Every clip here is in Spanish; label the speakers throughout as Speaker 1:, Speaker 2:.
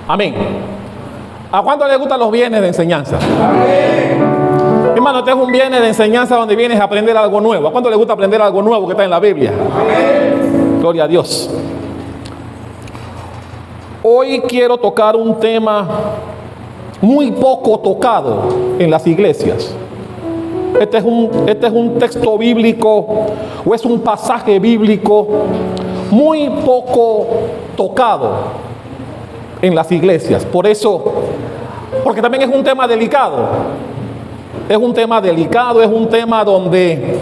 Speaker 1: Amén. ¿A cuánto les gustan los viernes de enseñanza? Amén. Hermano, este es un viernes de enseñanza donde vienes a aprender algo nuevo. ¿A cuánto les gusta aprender algo nuevo que está en la Biblia? Amén. Gloria a Dios. Hoy quiero tocar un tema muy poco tocado en las iglesias. Este es un texto bíblico o es un pasaje bíblico muy poco tocado en las iglesias. Porque también es un tema delicado. Es un tema delicado, es un tema donde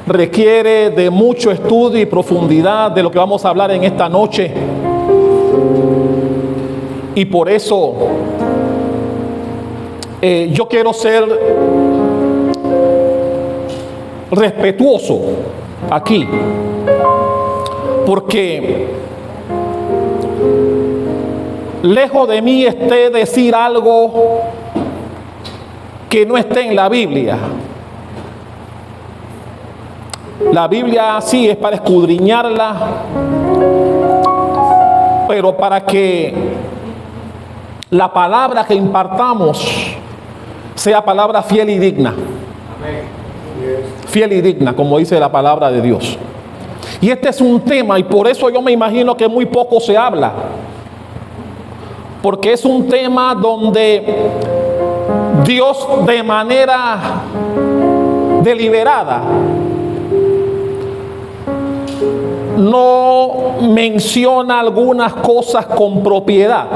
Speaker 1: requiere de mucho estudio y profundidad de lo que vamos a hablar en esta noche. Y por eso yo quiero ser respetuoso aquí, porque lejos de mí esté decir algo que no esté en la Biblia. La Biblia sí es para escudriñarla, pero para que la palabra que impartamos sea palabra fiel y digna. Fiel y digna, como dice la palabra de Dios. Y este es un tema, y por eso yo me imagino que muy poco se habla, porque es un tema donde Dios de manera deliberada no menciona algunas cosas con propiedad,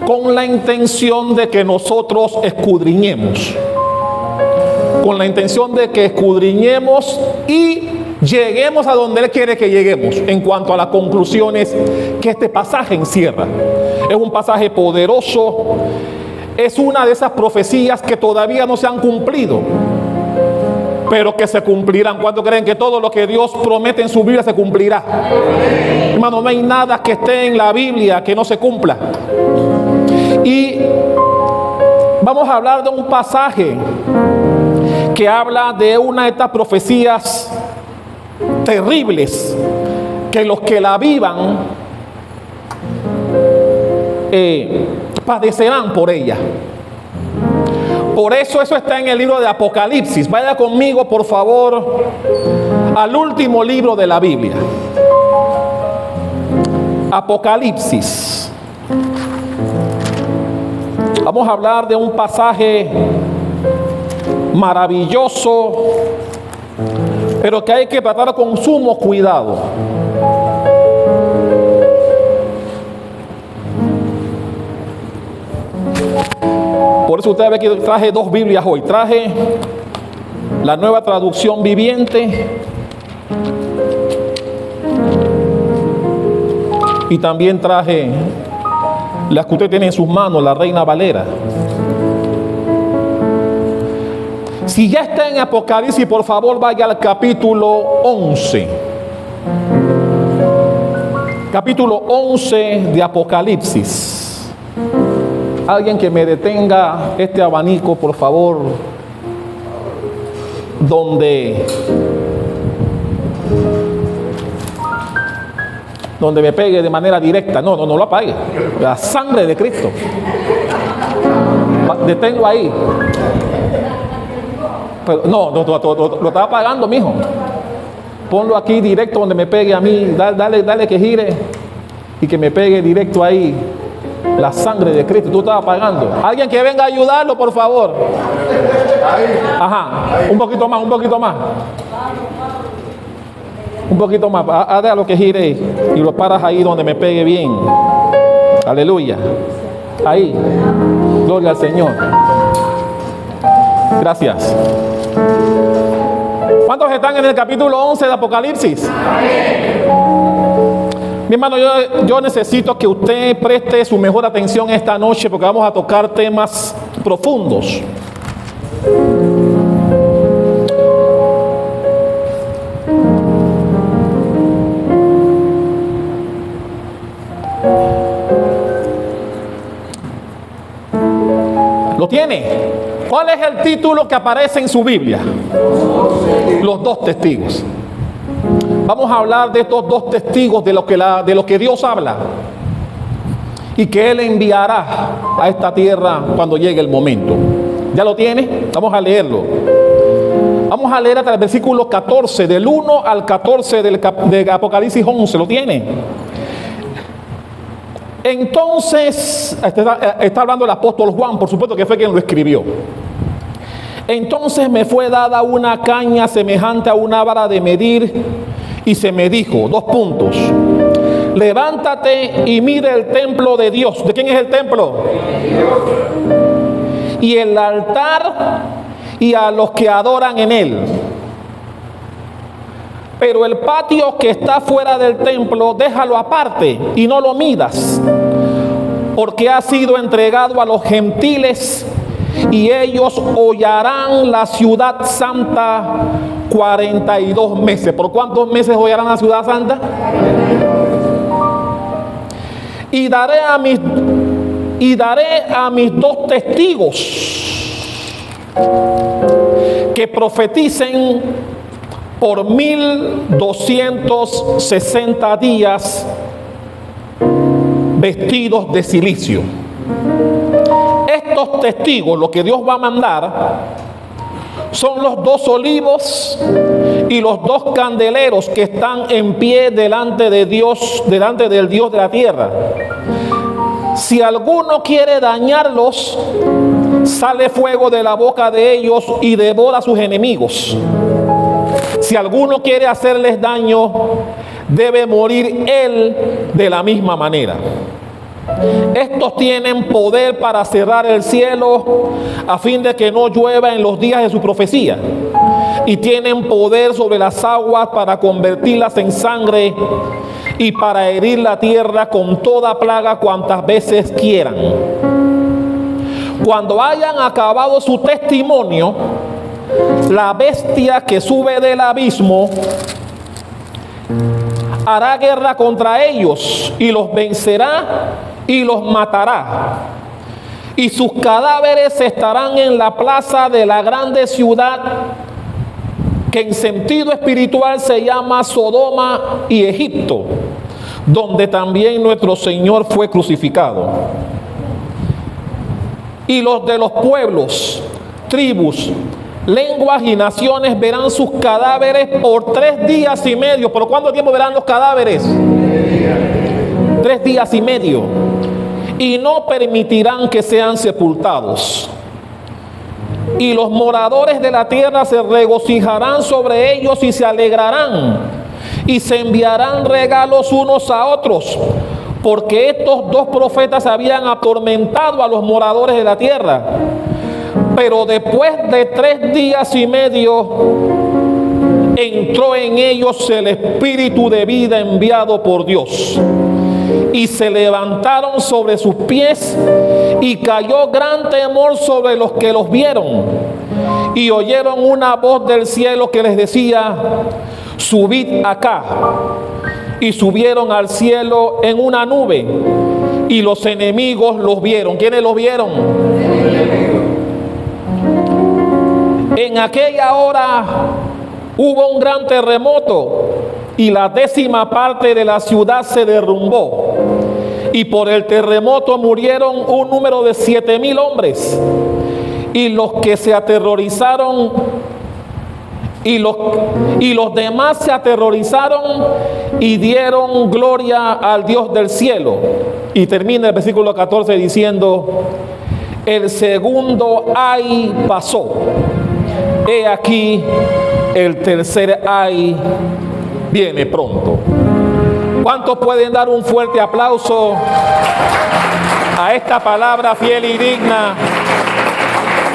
Speaker 1: con la intención de que nosotros escudriñemos, con la intención de que escudriñemos y lleguemos a donde Él quiere que lleguemos en cuanto a las conclusiones que este pasaje encierra. Es un pasaje poderoso, es una de esas profecías que todavía no se han cumplido, pero que se cumplirán. ¿Cuánto creen que todo lo que Dios promete en su Biblia se cumplirá? Hermano, no hay nada que esté en la Biblia que no se cumpla. Y vamos a hablar de un pasaje que habla de una de estas profecías terribles, que los que la vivan padecerán por ella. Por eso está en el libro de Apocalipsis. Vaya conmigo, por favor, al último libro de la Biblia. Apocalipsis. Vamos a hablar de un pasaje maravilloso, pero que hay que tratar con sumo cuidado. Por eso usted ve que traje dos Biblias hoy. Traje la Nueva Traducción Viviente y también traje las que usted tiene en sus manos, la Reina Valera. Si ya está en Apocalipsis, por favor vaya al capítulo 11. Capítulo 11 de Apocalipsis. Alguien que me detenga este abanico, por favor, donde me pegue de manera directa. No lo apague. La sangre de Cristo. Deténlo ahí. Pero no, lo estaba apagando, mijo. Ponlo aquí directo donde me pegue a mí. Dale que gire y que me pegue directo ahí. La sangre de Cristo. Tú estás apagando. Alguien que venga a ayudarlo, por favor. Ajá. Un poquito más. Un poquito más. Haz lo que gire y lo paras ahí donde me pegue bien. Aleluya. Ahí. Gloria al Señor. Gracias. ¿Cuántos están en el capítulo 11 de Apocalipsis? Mi hermano, yo necesito que usted preste su mejor atención esta noche, porque vamos a tocar temas profundos. ¿Lo tiene? ¿Cuál es el título que aparece en su Biblia? Los dos testigos. Vamos a hablar de estos dos testigos de lo que Dios habla. y que Él enviará a esta tierra cuando llegue el momento. ¿Ya lo tiene? Vamos a leerlo. Vamos a leer hasta el versículo 14, del 1 al 14 de Apocalipsis 11. ¿Lo tiene? Entonces, está hablando el apóstol Juan, por supuesto que fue quien lo escribió. Entonces me fue dada una caña semejante a una vara de medir, y se me dijo, 2 puntos: levántate y mire el templo de Dios. ¿De quién es el templo? Y el altar y a los que adoran en él. Pero el patio que está fuera del templo, déjalo aparte y no lo midas, porque ha sido entregado a los gentiles, y ellos hollarán la ciudad santa 42 meses. ¿Por cuántos meses hollarán la ciudad santa? Y daré a mis 2 testigos que profeticen por 1260 días, vestidos de silicio. Estos testigos, lo que Dios va a mandar, son los 2 olivos y los 2 candeleros que están en pie delante de Dios, delante del Dios de la tierra. Si alguno quiere dañarlos, sale fuego de la boca de ellos y devora a sus enemigos. Si alguno quiere hacerles daño, debe morir él de la misma manera. Estos tienen poder para cerrar el cielo a fin de que no llueva en los días de su profecía, y tienen poder sobre las aguas para convertirlas en sangre, y para herir la tierra con toda plaga cuantas veces quieran. Cuando hayan acabado su testimonio, la bestia que sube del abismo hará guerra contra ellos y los vencerá y los matará. Y sus cadáveres estarán en la plaza de la grande ciudad, que en sentido espiritual se llama Sodoma y Egipto, donde también nuestro Señor fue crucificado. Y los de los pueblos, tribus, lenguas y naciones verán sus cadáveres por 3 días y medio. ¿Por cuánto tiempo verán los cadáveres? 3 días y medio. Y no permitirán que sean sepultados. Y los moradores de la tierra se regocijarán sobre ellos y se alegrarán, y se enviarán regalos unos a otros, porque estos 2 profetas habían atormentado a los moradores de la tierra. Pero después de 3 días y medio entró en ellos el espíritu de vida enviado por Dios, y se levantaron sobre sus pies, y cayó gran temor sobre los que los vieron, y oyeron una voz del cielo que les decía: subid acá. Y subieron al cielo en una nube, y los enemigos los vieron. ¿Quiénes los vieron? En aquella hora hubo un gran terremoto, y la 10ª parte de la ciudad se derrumbó, y por el terremoto murieron un número de 7,000 hombres. Y los que se aterrorizaron, y los demás se aterrorizaron y dieron gloria al Dios del cielo. Y termina el versículo 14 diciendo: el segundo ay pasó, he aquí el tercer ay viene pronto. ¿Cuántos pueden dar un fuerte aplauso a esta palabra fiel y digna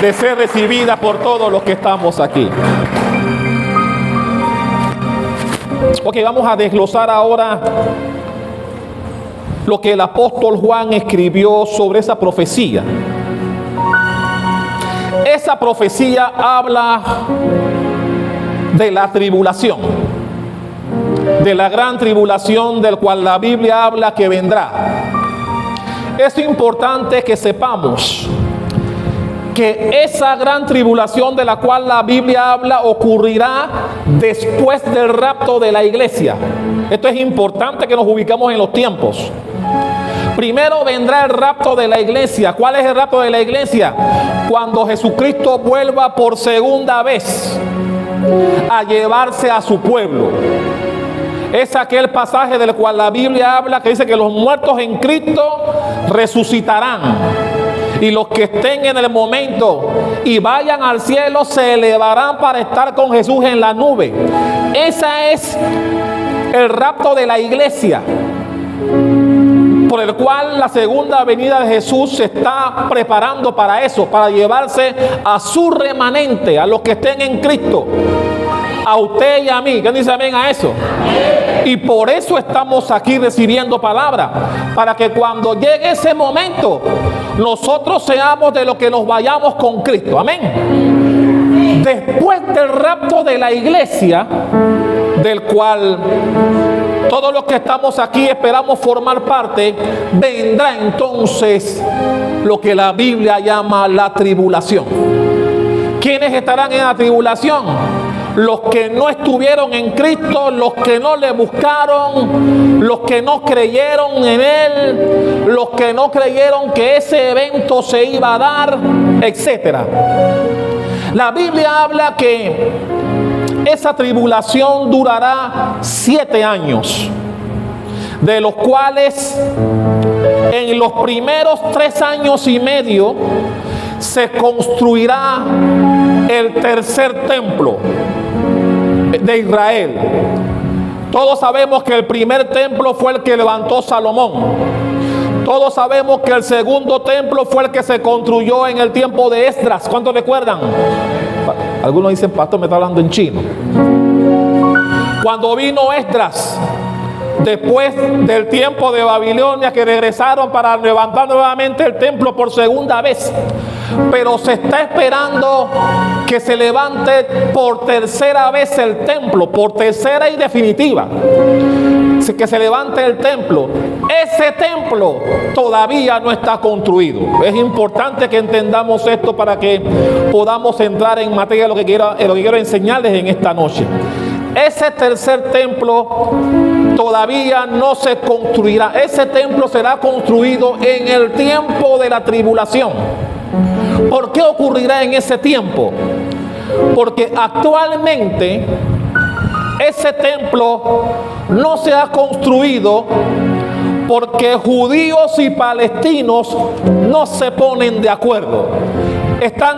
Speaker 1: de ser recibida por todos los que estamos aquí? Ok, vamos a desglosar ahora lo que el apóstol Juan escribió sobre esa profecía. Esa profecía habla de la tribulación, de la gran tribulación del cual la Biblia habla que vendrá. Es importante que sepamos que esa gran tribulación de la cual la Biblia habla ocurrirá después del rapto de la iglesia. Esto es importante que nos ubicamos en los tiempos, Primero vendrá el rapto de la iglesia. ¿Cuál es el rapto de la iglesia? Cuando Jesucristo vuelva por segunda vez a llevarse a su pueblo. Es aquel pasaje del cual la Biblia habla, que dice que los muertos en Cristo resucitarán, y los que estén en el momento y vayan al cielo se elevarán para estar con Jesús en la nube. Ese es el rapto de la iglesia, por el cual la segunda venida de Jesús se está preparando para eso, para llevarse a su remanente, a los que estén en Cristo, a usted y a mí. ¿Quién dice amén a eso? Y por eso estamos aquí recibiendo palabra, para que cuando llegue ese momento nosotros seamos de los que nos vayamos con Cristo. Amén. Después del rapto de la iglesia, del cual todos los que estamos aquí esperamos formar parte, vendrá entonces lo que la Biblia llama la tribulación. ¿Quiénes estarán en la tribulación? Los que no estuvieron en Cristo, los que no le buscaron, los que no creyeron en Él, los que no creyeron que ese evento se iba a dar, etc. La Biblia habla que esa tribulación durará 7 años, de los cuales en los primeros 3 años y medio se construirá el tercer templo de Israel. Todos sabemos que el primer templo fue el que levantó Salomón. Todos sabemos que el segundo templo fue el que se construyó en el tiempo de Esdras. ¿Cuántos recuerdan? Algunos dicen, pastor, me está hablando en chino. Cuando vino Esdras, después del tiempo de Babilonia, que regresaron para levantar nuevamente el templo por segunda vez, pero se está esperando que se levante por tercera vez el templo, por tercera y definitiva, que se levante el templo. Ese templo todavía no está construido. Es importante que entendamos esto para que podamos entrar en materia de lo que quiero enseñarles en esta noche. Ese tercer templo todavía no se construirá. Ese templo será construido en el tiempo de la tribulación. ¿Por qué ocurrirá en ese tiempo? Porque actualmente ese templo no se ha construido porque judíos y palestinos no se ponen de acuerdo. Están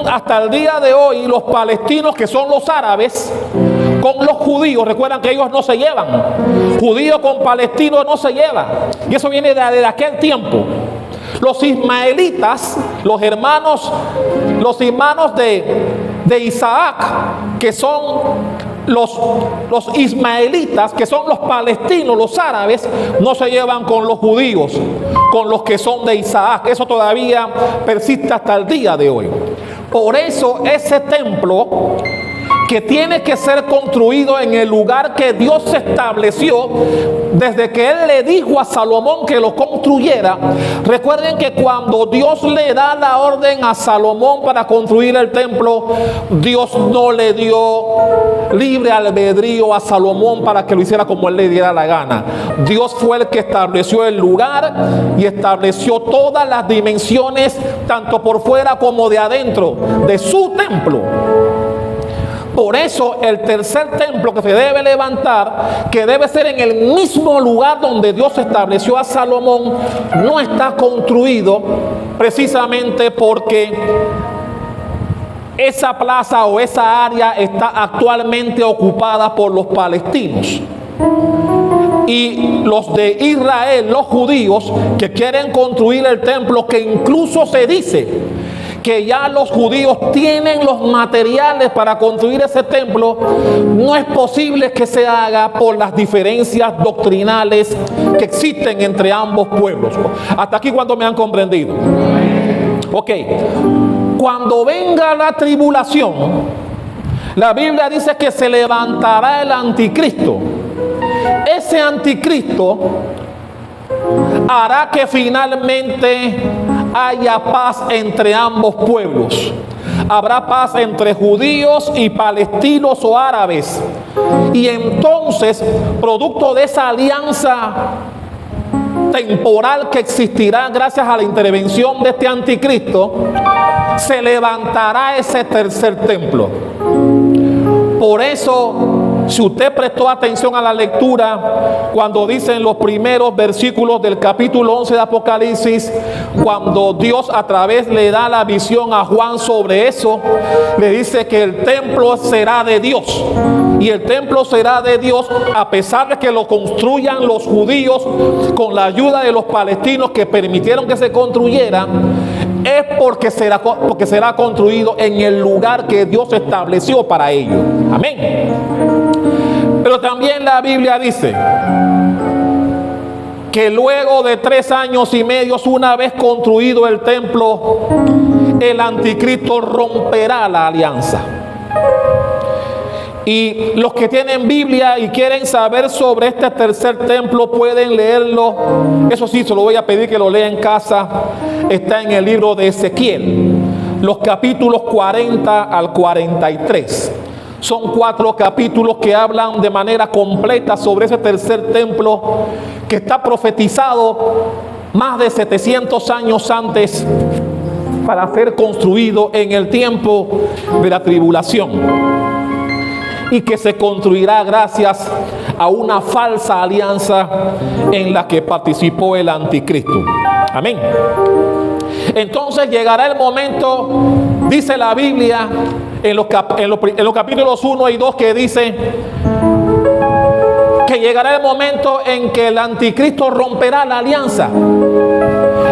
Speaker 1: hasta el día de hoy, los palestinos, que son los árabes, con los judíos. Recuerdan que ellos no se llevan. Judío con palestino no se lleva. Y eso viene de aquel tiempo. Los ismaelitas, los hermanos de Isaac, que son los ismaelitas, que son los palestinos, los árabes, no se llevan con los judíos, con los que son de Isaac. Eso todavía persiste hasta el día de hoy. Por eso ese templo, que tiene que ser construido en el lugar que Dios estableció desde que Él le dijo a Salomón que lo construyera. Recuerden que cuando Dios le da la orden a Salomón para construir el templo, Dios no le dio libre albedrío a Salomón para que lo hiciera como Él le diera la gana. Dios fue el que estableció el lugar y estableció todas las dimensiones, tanto por fuera como de adentro, de su templo. Por eso el tercer templo que se debe levantar, que debe ser en el mismo lugar donde Dios estableció a Salomón, no está construido, precisamente porque esa plaza o esa área está actualmente ocupada por los palestinos. Y los de Israel, los judíos, que quieren construir el templo, que incluso se dice que ya los judíos tienen los materiales para construir ese templo, no es posible que se haga por las diferencias doctrinales que existen entre ambos pueblos. Hasta aquí, ¿cuánto me han comprendido? Ok. Cuando venga la tribulación, la Biblia dice que se levantará el anticristo. Ese anticristo hará que finalmente haya paz entre ambos pueblos. Habrá paz entre judíos y palestinos o árabes. Y entonces, producto de esa alianza temporal que existirá gracias a la intervención de este anticristo, se levantará ese tercer templo. Por eso, si usted prestó atención a la lectura, cuando dice en los primeros versículos del capítulo 11 de Apocalipsis, cuando Dios a través le da la visión a Juan sobre eso, le dice que el templo será de Dios. Y el templo será de Dios a pesar de que lo construyan los judíos con la ayuda de los palestinos que permitieron que se construyera. Es porque será construido en el lugar que Dios estableció para ello. Amén. Pero también la Biblia dice que luego de 3 años y medio, una vez construido el templo, el anticristo romperá la alianza. Y los que tienen Biblia y quieren saber sobre este tercer templo pueden leerlo. Eso sí, se lo voy a pedir que lo lea en casa. Está en el libro de Ezequiel, los capítulos 40 al 43. Son 4 capítulos que hablan de manera completa sobre ese tercer templo que está profetizado más de 700 años antes para ser construido en el tiempo de la tribulación, y que se construirá gracias a una falsa alianza en la que participó el anticristo. Amén. Entonces llegará el momento, dice la Biblia en los capítulos 1 y 2, que dice que llegará el momento en que el anticristo romperá la alianza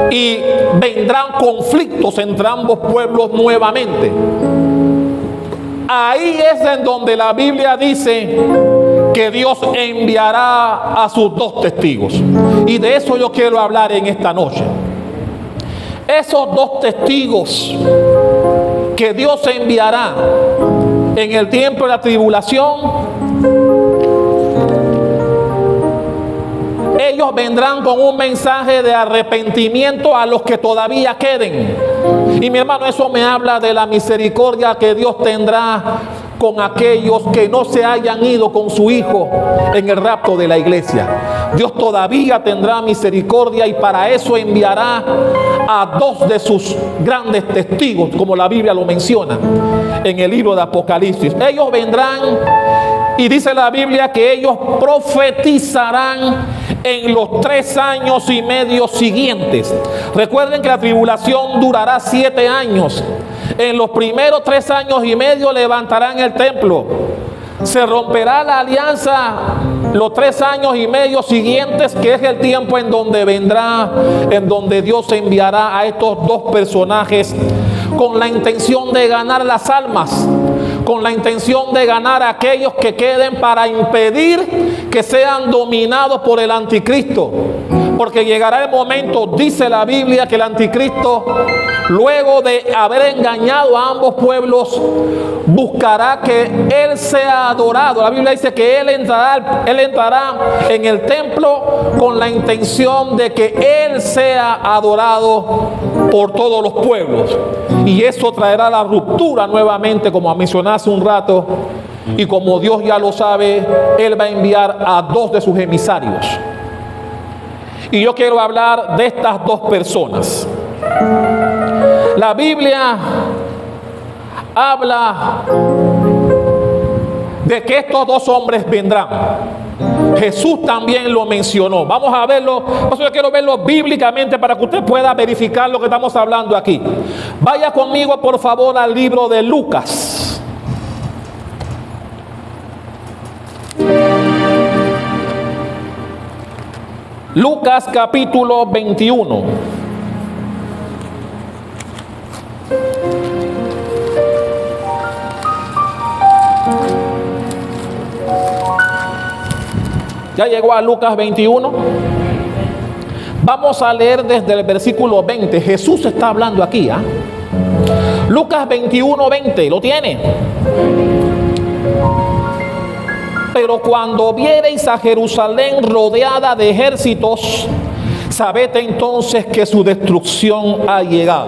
Speaker 1: y vendrán conflictos entre ambos pueblos nuevamente. Ahí es en donde la Biblia dice que Dios enviará a sus 2 testigos. Y de eso yo quiero hablar en esta noche. Esos 2 testigos que Dios enviará en el tiempo de la tribulación, ellos vendrán con un mensaje de arrepentimiento a los que todavía queden. Y mi hermano, eso me habla de la misericordia que Dios tendrá con aquellos que no se hayan ido con su Hijo en el rapto de la iglesia. Dios todavía tendrá misericordia, y para eso enviará a 2 de sus grandes testigos, como la Biblia lo menciona en el libro de Apocalipsis. Ellos vendrán, y dice la Biblia que ellos profetizarán en los 3 años y medio siguientes. Recuerden que la tribulación durará 7 años. En los primeros 3 años y medio levantarán el templo. Se romperá la alianza los 3 años y medio siguientes, que es el tiempo en donde vendrá, en donde Dios enviará a estos 2 personajes con la intención de ganar las almas, con la intención de ganar a aquellos que queden, para impedir que sean dominados por el anticristo. Porque llegará el momento, dice la Biblia, que el anticristo, luego de haber engañado a ambos pueblos, buscará que él sea adorado. La Biblia dice que él entrará en el templo con la intención de que él sea adorado por todos los pueblos. Y eso traerá la ruptura nuevamente, como mencioné hace un rato. Y como Dios ya lo sabe, él va a enviar a 2 de sus emisarios. Y yo quiero hablar de estas 2 personas. La Biblia habla de que estos 2 hombres vendrán. Jesús también lo mencionó. Vamos a verlo. Por eso yo quiero verlo bíblicamente para que usted pueda verificar lo que estamos hablando aquí. Vaya conmigo, por favor, al libro de Lucas. Lucas capítulo 21. ¿Ya llegó a Lucas 21? Vamos a leer desde el versículo 20. Jesús está hablando aquí. Lucas 21, 20. ¿Lo tiene? Pero cuando viereis a Jerusalén rodeada de ejércitos, sabed entonces que su destrucción ha llegado.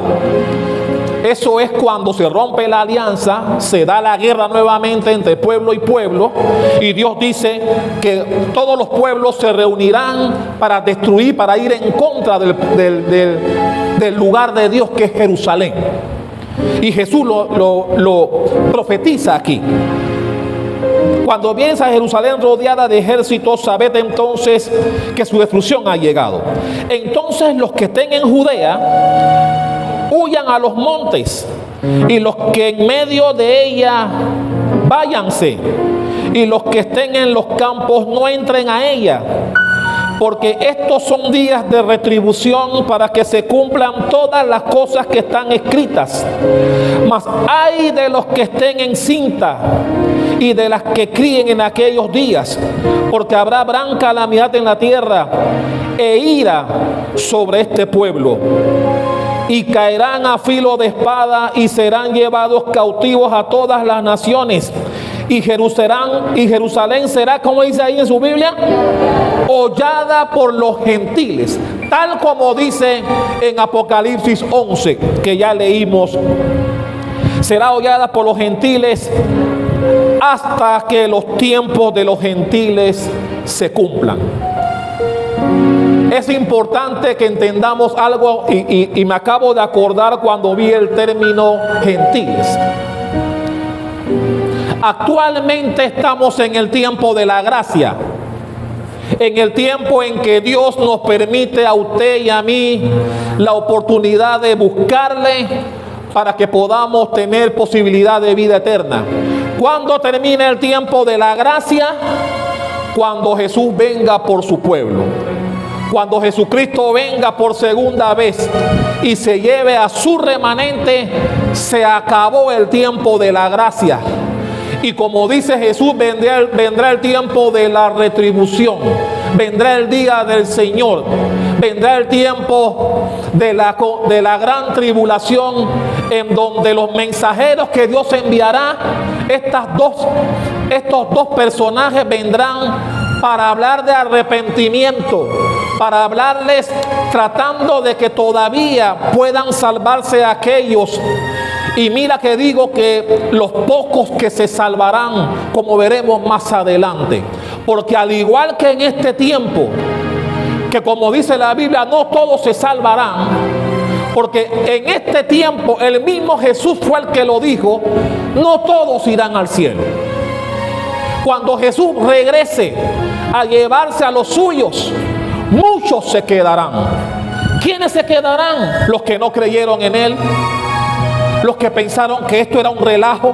Speaker 1: Eso es cuando se rompe la alianza, se da la guerra nuevamente entre pueblo y pueblo, y Dios dice que todos los pueblos se reunirán para destruir, para ir en contra del lugar de Dios, que es Jerusalén. Y Jesús lo profetiza aquí. Cuando vienes a Jerusalén rodeada de ejércitos, sabed entonces que su destrucción ha llegado. Entonces los que estén en Judea huyan a los montes, y los que en medio de ella váyanse, y los que estén en los campos no entren a ella, porque estos son días de retribución para que se cumplan todas las cosas que están escritas. Mas ay de los que estén en cinta y de las que críen en aquellos días, porque habrá gran calamidad en la tierra e ira sobre este pueblo. Y caerán a filo de espada y serán llevados cautivos a todas las naciones. Y Jerusalén será, como dice ahí en su Biblia, hollada por los gentiles, tal como dice en Apocalipsis 11, que ya leímos. Será hollada por los gentiles hasta que los tiempos de los gentiles se cumplan. Es importante que entendamos algo, y me acabo de acordar cuando vi el término gentiles. Actualmente estamos en el tiempo de la gracia, en el tiempo en que Dios nos permite a usted y a mí la oportunidad de buscarle para que podamos tener posibilidad de vida eterna. ¿Cuándo termina el tiempo de la gracia? Cuando Jesús venga por su pueblo. Cuando Jesucristo venga por segunda vez y se lleve a su remanente, se acabó el tiempo de la gracia. Y como dice Jesús, vendrá el tiempo de la retribución, vendrá el día del Señor, vendrá el tiempo de la gran tribulación, en donde los mensajeros que Dios enviará, estos dos personajes vendrán para hablar de arrepentimiento, para hablarles tratando de que todavía puedan salvarse aquellos. Y mira que digo que los pocos que se salvarán, como veremos más adelante, porque al igual que en este tiempo, que como dice la Biblia, no todos se salvarán, porque en este tiempo el mismo Jesús fue el que lo dijo, no todos irán al cielo. Cuando Jesús regrese a llevarse a los suyos, muchos se quedarán. ¿Quiénes se quedarán? Los que no creyeron en Él, los que pensaron que esto era un relajo,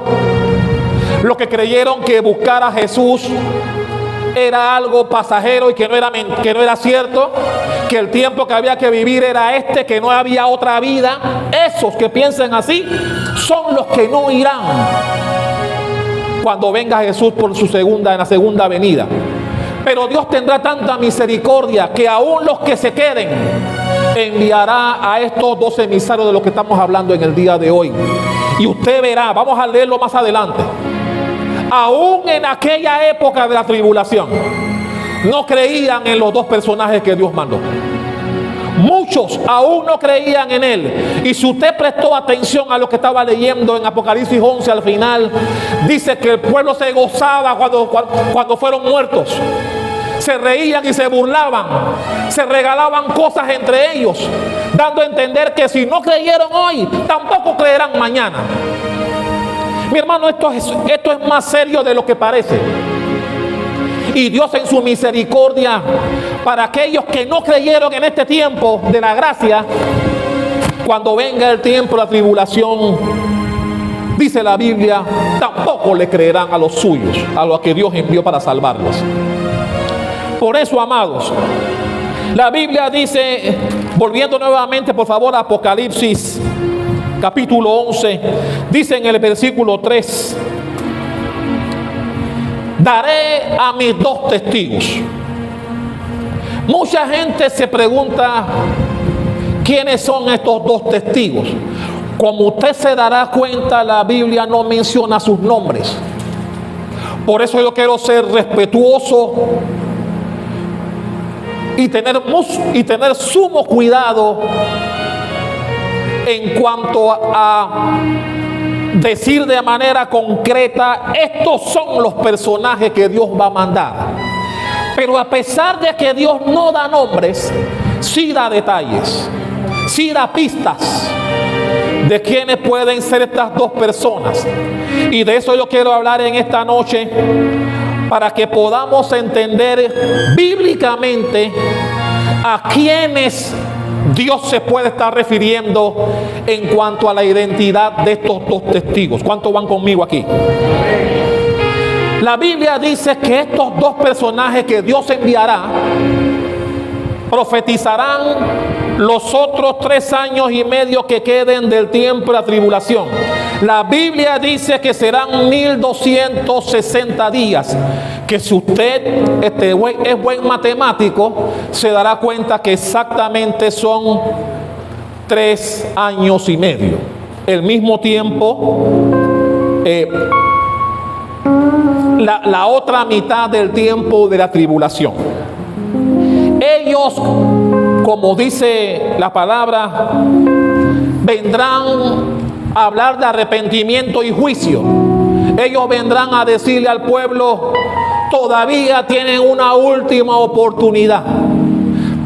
Speaker 1: los que creyeron que buscar a Jesús era algo pasajero y que no era cierto, que el tiempo que había que vivir era este, que no había otra vida. Esos que piensan así son los que no irán cuando venga Jesús en la segunda venida. Pero Dios tendrá tanta misericordia que aún los que se queden enviará a estos dos emisarios de los que estamos hablando en el día de hoy. Y usted verá, vamos a leerlo más adelante. Aún en aquella época de la tribulación, no creían en los dos personajes que Dios mandó. Muchos aún no creían en Él. Y si usted prestó atención a lo que estaba leyendo en Apocalipsis 11, al final dice que el pueblo se gozaba cuando fueron muertos. Se reían y se burlaban, se regalaban cosas entre ellos, dando a entender que si no creyeron hoy, tampoco creerán mañana. Mi hermano, esto es más serio de lo que parece. Y Dios en su misericordia, para aquellos que no creyeron en este tiempo de la gracia, cuando venga el tiempo de la tribulación, dice la Biblia, tampoco le creerán a los suyos, a los que Dios envió para salvarlos. Por eso, amados, la Biblia dice, volviendo nuevamente por favor a Apocalipsis capítulo 11, dice en el versículo 3, daré a mis dos testigos. Mucha gente se pregunta, ¿quiénes son estos dos testigos? Como usted se dará cuenta, la Biblia no menciona sus nombres. Por eso yo quiero ser respetuoso y tener sumo cuidado en cuanto a decir de manera concreta, estos son los personajes que Dios va a mandar. Pero a pesar de que Dios no da nombres, sí da detalles, sí da pistas de quiénes pueden ser estas dos personas. Y de eso yo quiero hablar en esta noche, para que podamos entender bíblicamente a quiénes Dios se puede estar refiriendo en cuanto a la identidad de estos dos testigos. ¿Cuántos van conmigo aquí? La Biblia dice que estos dos personajes que Dios enviará profetizarán los otros 3 años y medio que queden del tiempo de la tribulación. La Biblia dice que serán 1260 días, que si usted es buen matemático, se dará cuenta que exactamente son 3 años y medio. El mismo tiempo, la otra mitad del tiempo de la tribulación. Ellos, como dice la palabra, vendrán a hablar de arrepentimiento y juicio. Ellos vendrán a decirle al pueblo, todavía tienen una última oportunidad.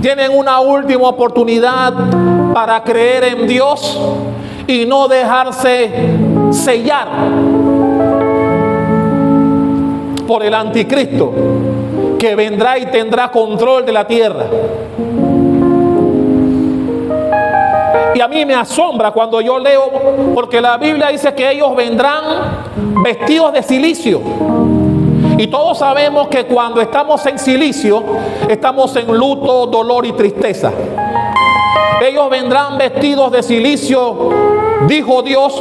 Speaker 1: Tienen una última oportunidad para creer en Dios y no dejarse sellar por el anticristo, que vendrá y tendrá control de la tierra. Y a mí me asombra cuando yo leo, porque la Biblia dice que ellos vendrán vestidos de cilicio. Y todos sabemos que cuando estamos en cilicio, estamos en luto, dolor y tristeza. Ellos vendrán vestidos de cilicio, dijo Dios,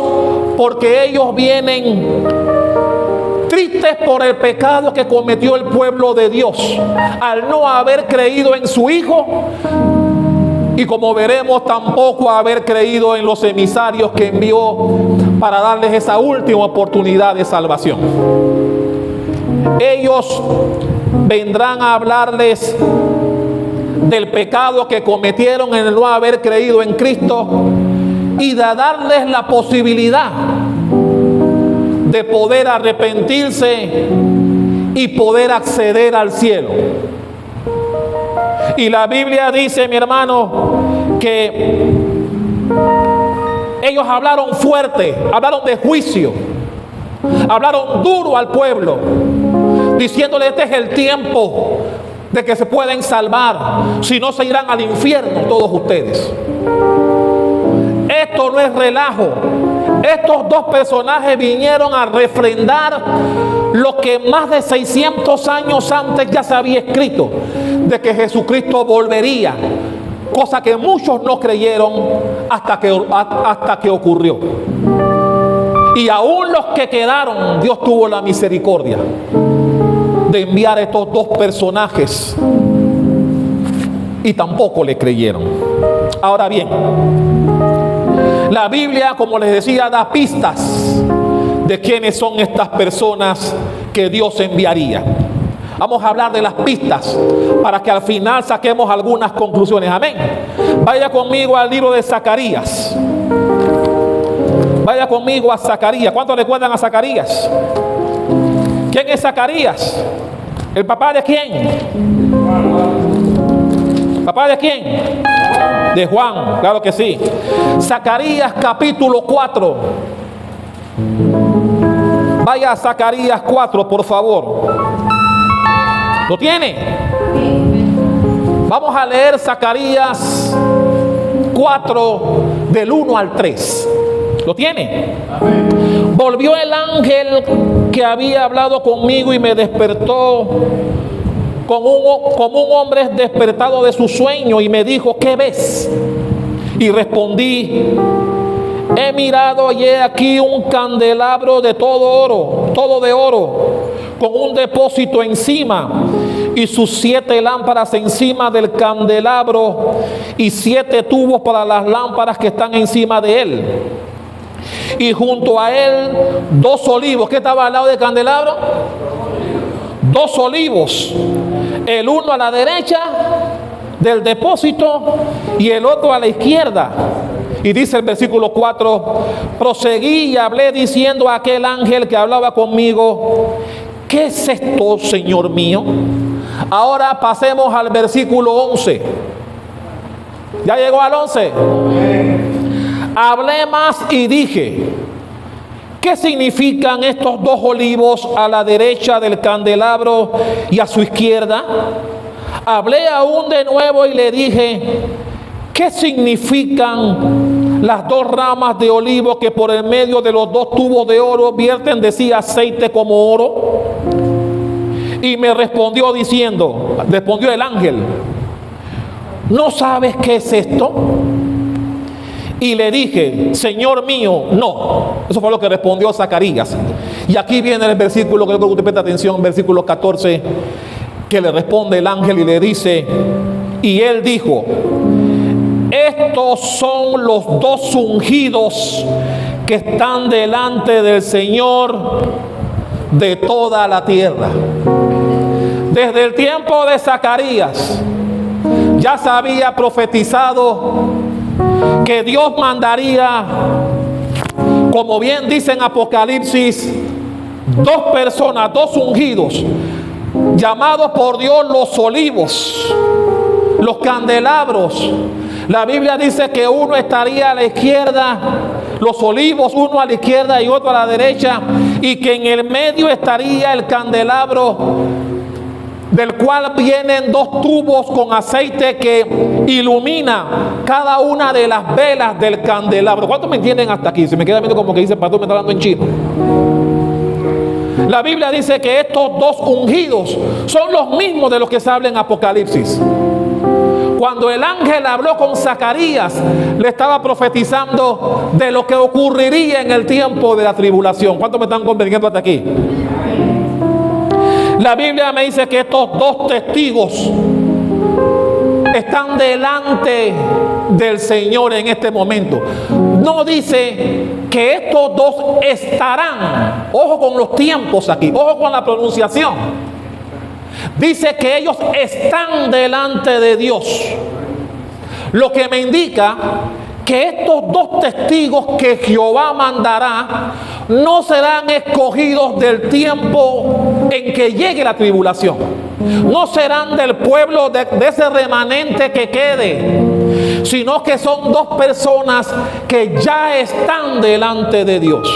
Speaker 1: porque ellos vienen tristes por el pecado que cometió el pueblo de Dios al no haber creído en su Hijo, y como veremos, tampoco haber creído en los emisarios que envió para darles esa última oportunidad de salvación. Ellos vendrán a hablarles del pecado que cometieron en el no haber creído en Cristo y de darles la posibilidad de poder arrepentirse y poder acceder al cielo. Y la Biblia dice, mi hermano, que ellos hablaron fuerte, hablaron de juicio, hablaron duro al pueblo, diciéndole, este es el tiempo de que se pueden salvar, si no se irán al infierno todos ustedes. Esto no es relajo. Estos dos personajes vinieron a refrendar lo que más de 600 años antes ya se había escrito, de que Jesucristo volvería, cosa que muchos no creyeron hasta que ocurrió. Y aún los que quedaron, Dios tuvo la misericordia de enviar a estos dos personajes y tampoco le creyeron. Ahora bien, la Biblia, como les decía, da pistas de quiénes son estas personas que Dios enviaría. Vamos a hablar de las pistas para que al final saquemos algunas conclusiones. Amén. Vaya conmigo al libro de Zacarías. Vaya conmigo a Zacarías. ¿Cuántos recuerdan a Zacarías? ¿Quién es Zacarías? ¿El papá de quién? ¿Papá de quién? De Juan, claro que sí. Zacarías capítulo 4. Vaya a Zacarías 4, por favor. ¿Lo tiene? Vamos a leer Zacarías 4 del 1 al 3. ¿Lo tiene? Amén. Volvió el ángel que había hablado conmigo y me despertó como un hombre despertado de su sueño, y me dijo, ¿qué ves? Y respondí, he mirado y he aquí un candelabro de todo de oro, con un depósito encima, y sus 7 lámparas encima del candelabro, y 7 tubos para las lámparas que están encima de él. Y junto a él 2 olivos. ¿Qué estaba al lado del candelabro? 2 olivos. El uno a la derecha del depósito y el otro a la izquierda. Y dice el versículo 4, proseguí y hablé diciendo a aquel ángel que hablaba conmigo, ¿qué es esto, Señor mío? Ahora pasemos al versículo 11. ¿Ya llegó al 11? Hablé más y dije, ¿qué significan estos dos olivos a la derecha del candelabro y a su izquierda? Hablé aún de nuevo y le dije, ¿qué significan las dos ramas de olivo que por el medio de los dos tubos de oro vierten de sí aceite como oro? Y me respondió el ángel, ¿no sabes qué es esto? Y le dije, Señor mío, no. Eso fue lo que respondió Zacarías. Y aquí viene el versículo que usted presta atención, versículo 14, que le responde el ángel y le dice, y él dijo, estos son los dos ungidos que están delante del Señor de toda la tierra. Desde el tiempo de Zacarías ya se había profetizado que Dios mandaría, como bien dice en Apocalipsis, dos personas, dos ungidos, llamados por Dios los olivos, los candelabros. La Biblia dice que uno estaría a la izquierda, los olivos, uno a la izquierda y otro a la derecha, y que en el medio estaría el candelabro, del cual vienen dos tubos con aceite que ilumina cada una de las velas del candelabro. ¿Cuántos me entienden hasta aquí? Se me queda viendo como que dice el pastor, me está hablando en chino. La Biblia dice que estos dos ungidos son los mismos de los que se habla en Apocalipsis. Cuando el ángel habló con Zacarías, le estaba profetizando de lo que ocurriría en el tiempo de la tribulación. ¿Cuántos me están comprendiendo hasta aquí? La Biblia me dice que estos dos testigos están delante del Señor en este momento. No dice que estos dos estarán. Ojo con los tiempos aquí, ojo con la pronunciación. Dice que ellos están delante de Dios. Lo que me indica que estos dos testigos que Jehová mandará no serán escogidos del tiempo en que llegue la tribulación. No serán del pueblo de ese remanente que quede, sino que son dos personas que ya están delante de Dios.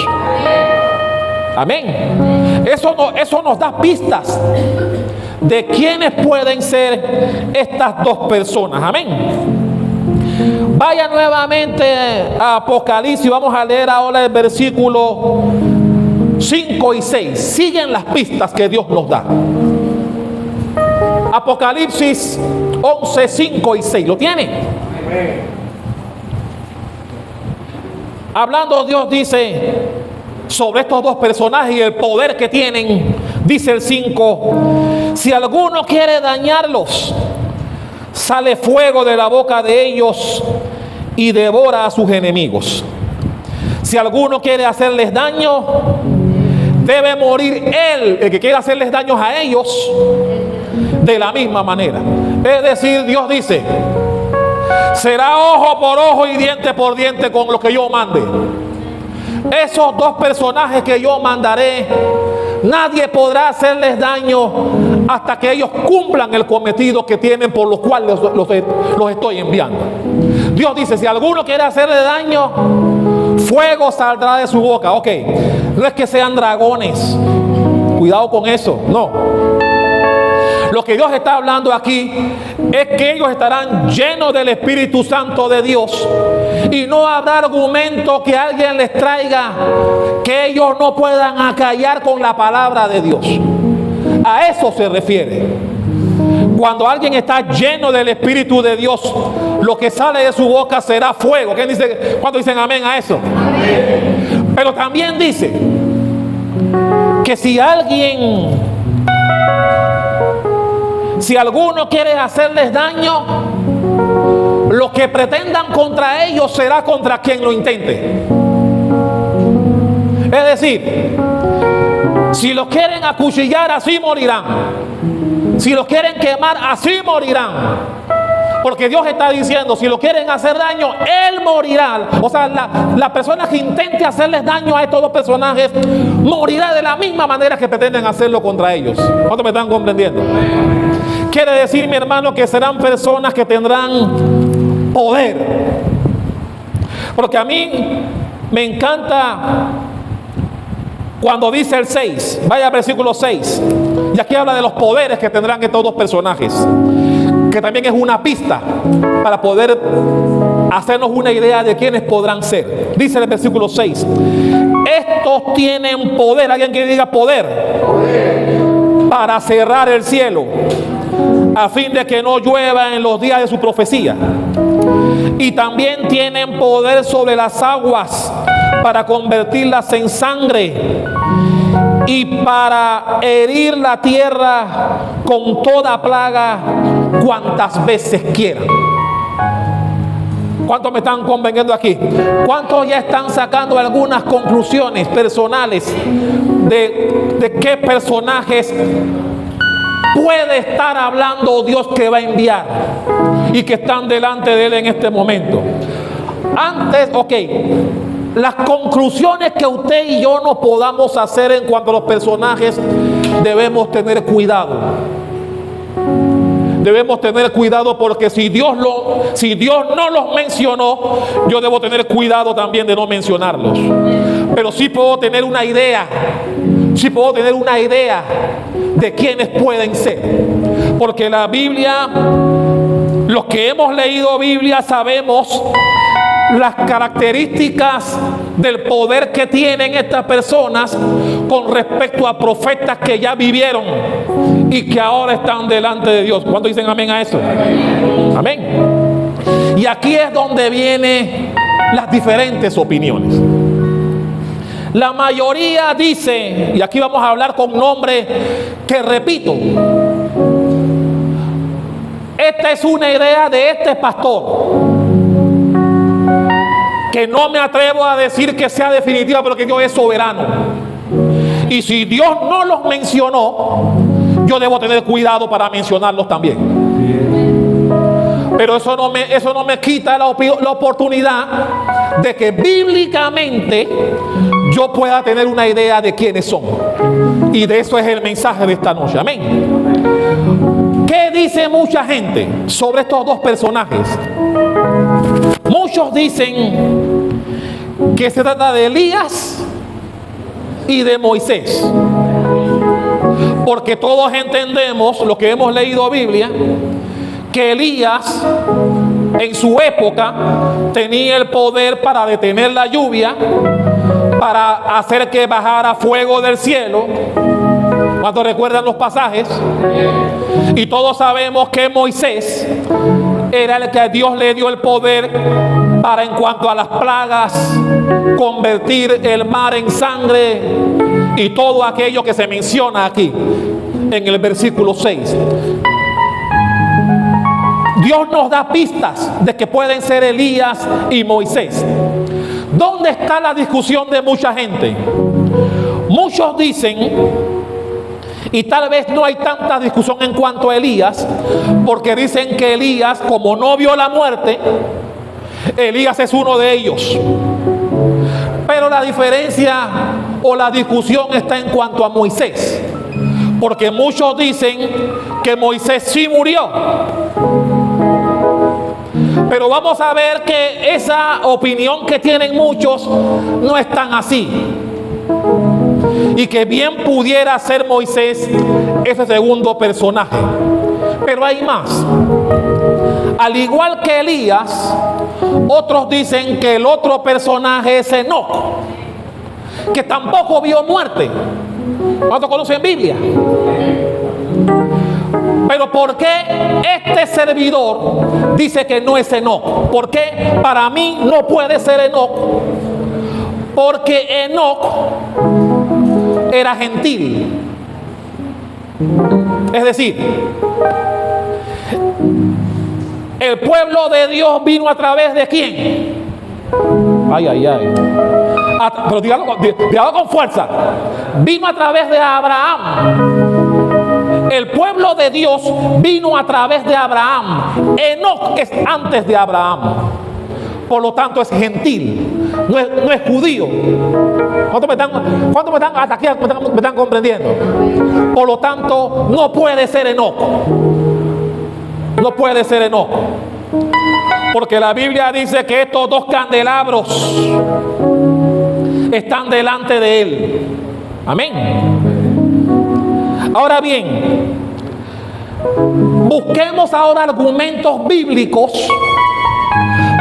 Speaker 1: Amén. Eso nos da pistas de quiénes pueden ser estas dos personas. Amén. Vaya nuevamente a Apocalipsis. Vamos a leer ahora el versículo 5 y 6. Siguen las pistas que Dios nos da. Apocalipsis 11, 5 y 6. ¿Lo tiene? Hablando, Dios dice sobre estos dos personajes y el poder que tienen. Dice el 5: si alguno quiere dañarlos, sale fuego de la boca de ellos y devora a sus enemigos. Si alguno quiere hacerles daño, debe morir él, el que quiera hacerles daños a ellos, de la misma manera. Es decir, Dios dice, será ojo por ojo y diente por diente con lo que yo mande. Esos dos personajes que yo mandaré, nadie podrá hacerles daño hasta que ellos cumplan el cometido que tienen, por los cuales los estoy enviando. Dios dice, si alguno quiere hacerle daño, fuego saldrá de su boca. Ok, no es que sean dragones, cuidado con eso, no. Lo que Dios está hablando aquí es que ellos estarán llenos del Espíritu Santo de Dios, y no habrá argumento que alguien les traiga que ellos no puedan acallar con la palabra de Dios. A eso se refiere. Cuando alguien está lleno del Espíritu de Dios, lo que sale de su boca será fuego. ¿Quién dice? ¿Cuántos dicen amén a eso? Amén. Pero también dice que si alguno quiere hacerles daño, lo que pretendan contra ellos será contra quien lo intente. Es decir, si los quieren acuchillar, así morirán. Si los quieren quemar, así morirán. Porque Dios está diciendo, si lo quieren hacer daño, Él morirá. O sea, la persona que intente hacerles daño a estos dos personajes morirá de la misma manera que pretenden hacerlo contra ellos. ¿Cuántos me están comprendiendo? Quiere decir, mi hermano, que serán personas que tendrán poder. Porque a mí me encanta cuando dice el 6, vaya al versículo 6, y aquí habla de los poderes que tendrán estos dos personajes, que también es una pista para poder hacernos una idea de quiénes podrán ser. Dice en el versículo 6, estos tienen poder, alguien que diga poder, para cerrar el cielo, a fin de que no llueva en los días de su profecía. Y también tienen poder sobre las aguas para convertirlas en sangre y para herir la tierra con toda plaga cuantas veces quieran. ¿Cuántos me están convenciendo aquí? ¿Cuántos ya están sacando algunas conclusiones personales de qué personajes puede estar hablando Dios que va a enviar y que están delante de Él en este momento? Antes, las conclusiones que usted y yo no podamos hacer en cuanto a los personajes, debemos tener cuidado. Debemos tener cuidado, porque si Dios no los mencionó, yo debo tener cuidado también de no mencionarlos. Pero sí puedo tener una idea. Sí puedo tener una idea de quiénes pueden ser. Porque la Biblia, los que hemos leído Biblia, sabemos las características del poder que tienen estas personas con respecto a profetas que ya vivieron y que ahora están delante de Dios. ¿Cuántos dicen amén a eso? Amén. Y aquí es donde vienen las diferentes opiniones. La mayoría dice, y aquí vamos a hablar con nombre que repito, esta es una idea de este pastor, que no me atrevo a decir que sea definitiva, pero que Dios es soberano. Y si Dios no los mencionó, yo debo tener cuidado para mencionarlos también. Pero eso no me quita la oportunidad de que bíblicamente yo pueda tener una idea de quiénes son. Y de eso es el mensaje de esta noche. Amén. ¿Qué dice mucha gente sobre estos dos personajes? Muchos dicen que se trata de Elías y de Moisés, porque todos entendemos, los que hemos leído Biblia, que Elías en su época tenía el poder para detener la lluvia, para hacer que bajara fuego del cielo. ¿Cuántos recuerdan los pasajes? Y todos sabemos que Moisés era el que Dios le dio el poder para, en cuanto a las plagas, convertir el mar en sangre y todo aquello que se menciona aquí en el versículo 6. Dios nos da pistas de que pueden ser Elías y Moisés. ¿Dónde está la discusión de mucha gente? Muchos dicen, y tal vez no hay tanta discusión en cuanto a Elías, porque dicen que Elías, como no vio la muerte, Elías es uno de ellos. Pero la diferencia o la discusión está en cuanto a Moisés, porque muchos dicen que Moisés sí murió. Pero vamos a ver que esa opinión que tienen muchos no es tan así, y que bien pudiera ser Moisés ese segundo personaje. Pero hay más. Al igual que Elías, otros dicen que el otro personaje es Enoc, que tampoco vio muerte. ¿Cuántos conocen Biblia? Pero ¿por qué este servidor dice que no es Enoc? ¿Por qué para mí no puede ser Enoc? Porque Enoc era gentil. Es decir, el pueblo de Dios vino a través de ¿quién? Pero dígalo con fuerza. Vino a través de Abraham, El pueblo de Dios vino a través de Abraham. Enoc es antes de Abraham. Por lo tanto es gentil, no es judío. ¿Cuántos me están hasta aquí me están comprendiendo? Por lo tanto, no puede ser Enoc. No puede ser Enoc. Porque la Biblia dice que estos dos candelabros están delante de él. Amén. Ahora bien, busquemos ahora argumentos bíblicos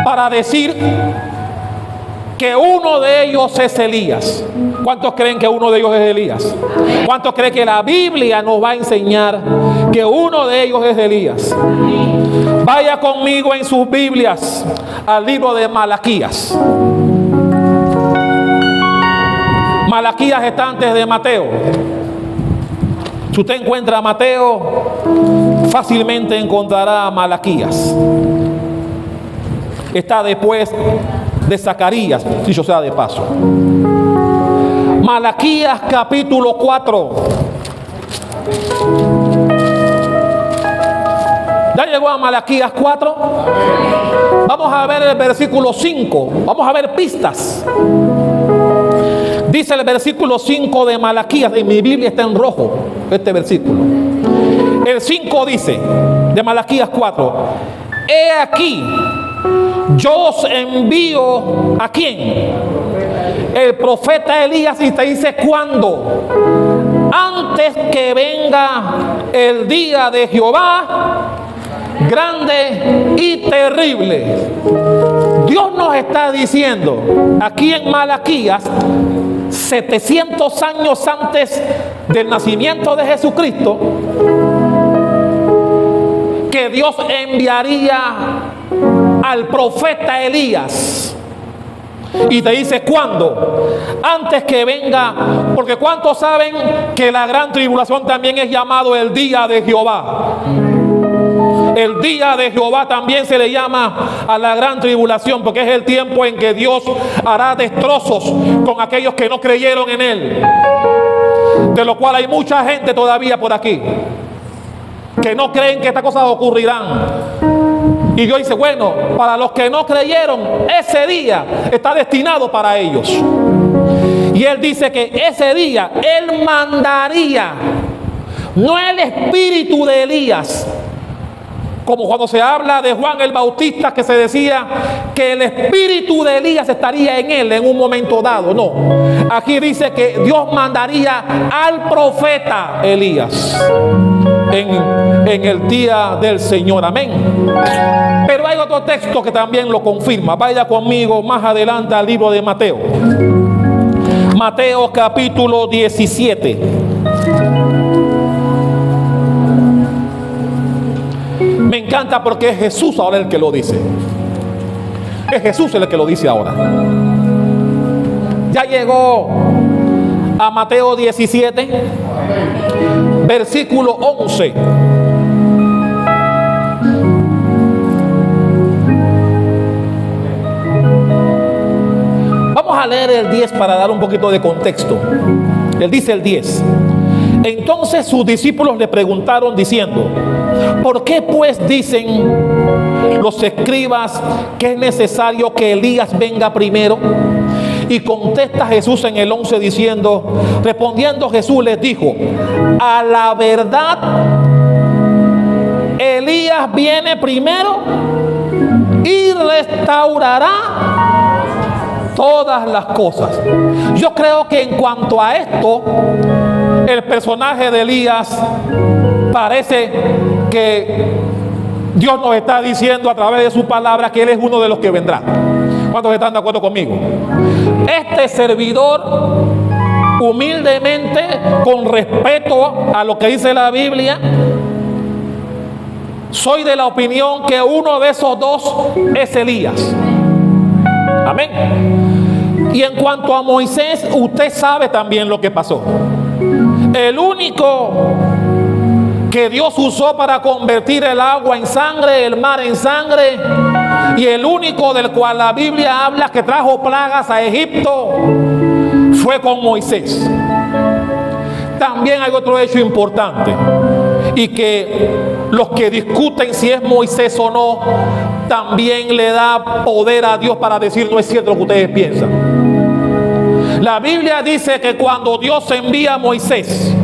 Speaker 1: para decir que uno de ellos es Elías. ¿Cuántos creen que uno de ellos es Elías? ¿Cuántos creen que la Biblia nos va a enseñar que uno de ellos es Elías? Vaya conmigo en sus Biblias al libro de Malaquías. Malaquías está antes de Mateo. Si usted encuentra a Mateo, fácilmente encontrará a Malaquías. Está después de Zacarías, dicho sea de paso. Malaquías capítulo 4. ¿Ya llegó a Malaquías 4? Vamos a ver el versículo 5. Vamos a ver pistas. Dice el versículo 5 de Malaquías. En mi Biblia está en rojo este versículo. El 5 dice de Malaquías 4: He aquí, yo os envío ¿a quién? El profeta Elías. Y te dice ¿cuándo? Antes que venga el día de Jehová grande y terrible. Dios nos está diciendo aquí en Malaquías, 700 años antes del nacimiento de Jesucristo, que Dios enviaría al profeta Elías. Y te dice ¿cuándo? Antes que venga. Porque ¿cuántos saben que la gran tribulación también es llamado el día de Jehová? El día de Jehová también se le llama a la gran tribulación, porque es el tiempo en que Dios hará destrozos con aquellos que no creyeron en Él. De lo cual hay mucha gente todavía por aquí que no creen que estas cosas ocurrirán. Y Dios dice, bueno, para los que no creyeron, ese día está destinado para ellos. Y Él dice que ese día Él mandaría, no el espíritu de Elías, como cuando se habla de Juan el Bautista, que se decía que el espíritu de Elías estaría en él en un momento dado. No, aquí dice que Dios mandaría al profeta Elías en el día del Señor. Amén. Pero hay otro texto que también lo confirma. Vaya conmigo más adelante al libro de Mateo. Mateo capítulo 17. Me encanta porque es Jesús ahora el que lo dice. Es Jesús el que lo dice ahora. Ya llegó a Mateo 17, versículo 11. Vamos a leer el 10 para dar un poquito de contexto. Él dice el 10. Entonces sus discípulos le preguntaron diciendo: ¿por qué pues dicen los escribas que es necesario que Elías venga primero? Y contesta Jesús en el 11 diciendo, respondiendo Jesús les dijo: a la verdad, Elías viene primero y restaurará todas las cosas. Yo creo que en cuanto a esto, el personaje de Elías parece que Dios nos está diciendo a través de su palabra que Él es uno de los que vendrá. ¿Cuántos están de acuerdo conmigo? Este servidor, humildemente, con respeto a lo que dice la Biblia, soy de la opinión que uno de esos dos es Elías. Amén. Y en cuanto a Moisés, usted sabe también lo que pasó. El único que Dios usó para convertir el agua en sangre, el mar en sangre, y el único del cual la Biblia habla que trajo plagas a Egipto, fue con Moisés. También hay otro hecho importante. y que los que discuten si es Moisés o no, también le da poder a Dios para decir no es cierto lo que ustedes piensan. La Biblia dice que cuando Dios envía a Moisés,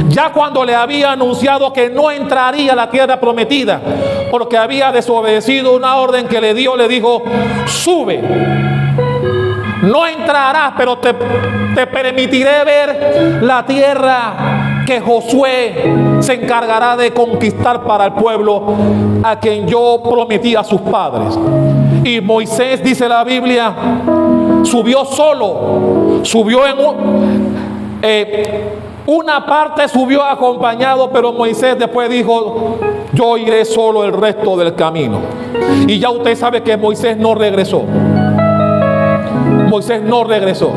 Speaker 1: ya cuando le había anunciado que no entraría a la tierra prometida, porque había desobedecido una orden que le dio, le dijo: sube, no entrarás, pero te permitiré ver la tierra que Josué se encargará de conquistar para el pueblo a quien yo prometí a sus padres. Y Moisés, dice la Biblia, subió solo, subió una parte subió acompañado, pero Moisés después dijo: yo iré solo el resto del camino. Y ya usted sabe que Moisés no regresó. Moisés no regresó.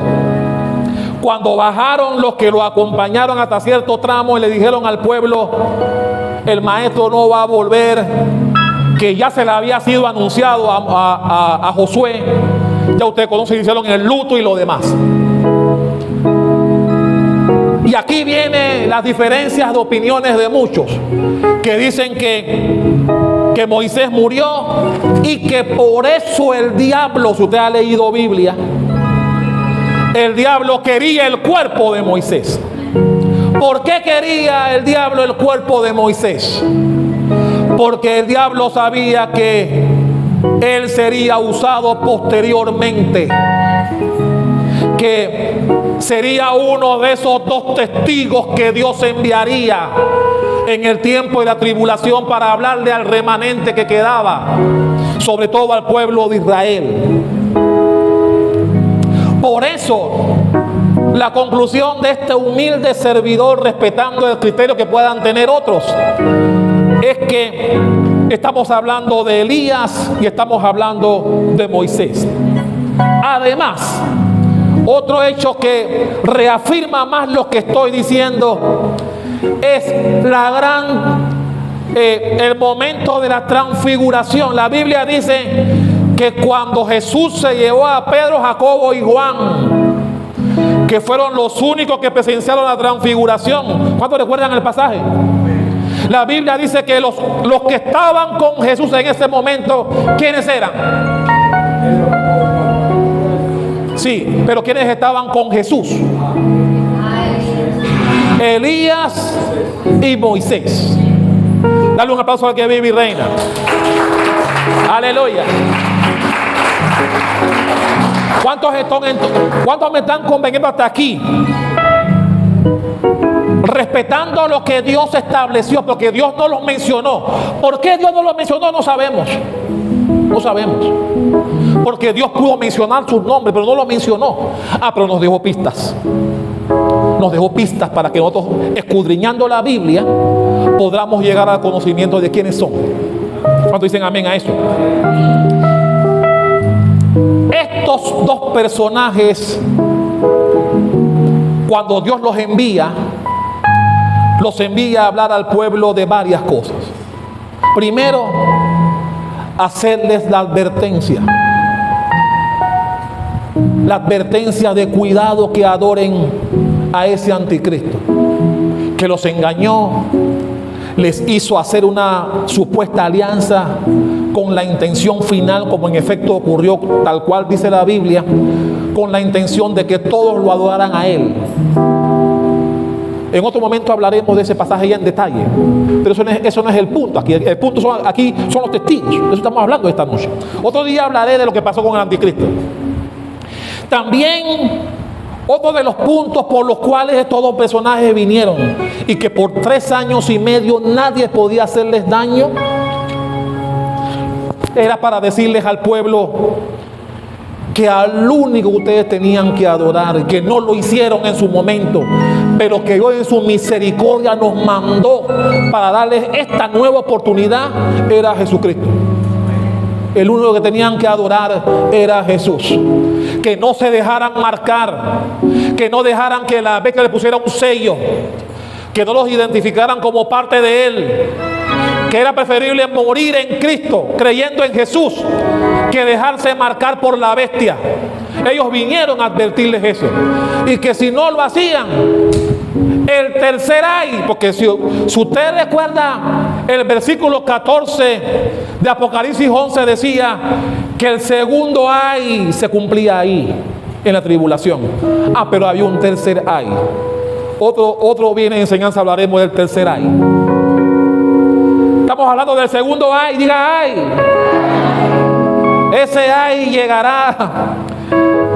Speaker 1: Cuando bajaron los que lo acompañaron hasta cierto tramo y le dijeron al pueblo: el maestro no va a volver, que ya se le había sido anunciado a Josué, ya usted conoce, hicieron el luto y lo demás. Y aquí vienen las diferencias de opiniones de muchos que dicen que Moisés murió y que por eso el diablo, si usted ha leído Biblia, el diablo quería el cuerpo de Moisés. ¿Por qué quería el diablo el cuerpo de Moisés? Porque el diablo sabía que él sería usado posteriormente, que sería uno de esos dos testigos que Dios enviaría en el tiempo de la tribulación para hablarle al remanente que quedaba, sobre todo al pueblo de Israel. Por eso, la conclusión de este humilde servidor, respetando el criterio que puedan tener otros, es que estamos hablando de Elías y estamos hablando de Moisés. Además, otro hecho que reafirma más lo que estoy diciendo es el momento de la transfiguración. La Biblia dice que cuando Jesús se llevó a Pedro, Jacobo y Juan, que fueron los únicos que presenciaron la transfiguración. ¿Cuántos recuerdan el pasaje? La Biblia dice que los que estaban con Jesús en ese momento, ¿quiénes eran? Sí, pero ¿quiénes estaban con Jesús? Elías y Moisés. Dale un aplauso al que vive y reina. Aleluya. ¿Cuántos me están conveniendo hasta aquí? Respetando lo que Dios estableció, porque Dios no los mencionó. ¿Por qué Dios no los mencionó? No sabemos. No sabemos. Porque Dios pudo mencionar sus nombres, pero no los mencionó. Pero nos dejó pistas. Nos dejó pistas para que nosotros, escudriñando la Biblia, podamos llegar al conocimiento de quiénes son. ¿Cuántos dicen amén a eso? Estos dos personajes, cuando Dios los envía a hablar al pueblo de varias cosas. Primero, hacerles la advertencia de cuidado, que adoren a ese anticristo que los engañó, les hizo hacer una supuesta alianza con la intención final, como en efecto ocurrió, tal cual dice la Biblia, con la intención de que todos lo adoraran a él. En otro momento hablaremos de ese pasaje ya en detalle, pero eso no es el punto. El punto aquí son los testigos. De eso estamos hablando esta noche. Otro día hablaré de lo que pasó con el anticristo. También otro de los puntos por los cuales estos dos personajes vinieron y que por 3 años y medio nadie podía hacerles daño, era para decirles al pueblo que al único que ustedes tenían que adorar, que no lo hicieron en su momento, pero que Dios en su misericordia nos mandó para darles esta nueva oportunidad, era Jesucristo. El único que tenían que adorar era Jesús. Que no se dejaran marcar, que no dejaran que la beca le pusiera un sello, que no los identificaran como parte de Él, que era preferible morir en Cristo, creyendo en Jesús, que dejarse marcar por la bestia. Ellos vinieron a advertirles eso, y que si no lo hacían, el tercer ay, porque si usted recuerda el versículo 14 de Apocalipsis 11 decía que el segundo ay se cumplía ahí, en la tribulación. Pero había un tercer ay. Otro viene en enseñanza, hablaremos del tercer ay. Estamos hablando del segundo ay, diga ay. Ese ay llegará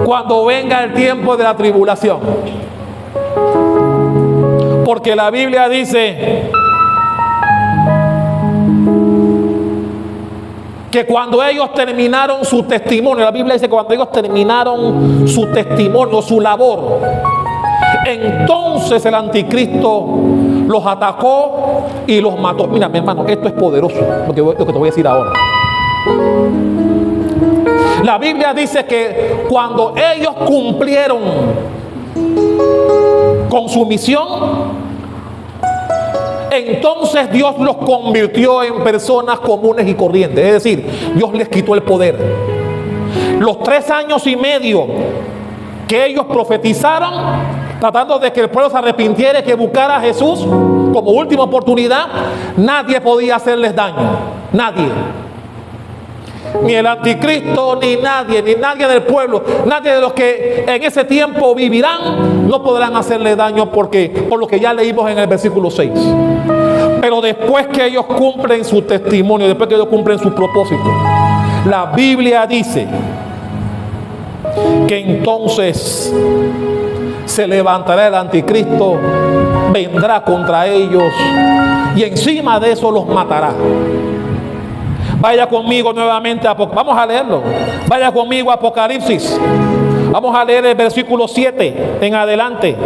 Speaker 1: cuando venga el tiempo de la tribulación. Porque la Biblia dice que cuando ellos terminaron su testimonio, la Biblia dice que cuando ellos terminaron su testimonio, su labor, entonces el anticristo los atacó y los mató. Mira, mi hermano, esto es poderoso, lo que te voy a decir ahora. La Biblia dice que cuando ellos cumplieron con su misión, entonces Dios los convirtió en personas comunes y corrientes. Es decir, Dios les quitó el poder. Los 3 años y medio que ellos profetizaron, tratando de que el pueblo se arrepintiera y que buscara a Jesús como última oportunidad, nadie podía hacerles daño. Nadie. Ni el anticristo, ni nadie del pueblo, nadie de los que en ese tiempo vivirán, no podrán hacerle daño por lo que ya leímos en el versículo 6. Pero después que ellos cumplen su testimonio, después que ellos cumplen su propósito, la Biblia dice que entonces se levantará el anticristo, vendrá contra ellos y encima de eso los matará. Vaya conmigo nuevamente, vamos a leerlo. Vaya conmigo a Apocalipsis. Vamos a leer el versículo 7 en adelante.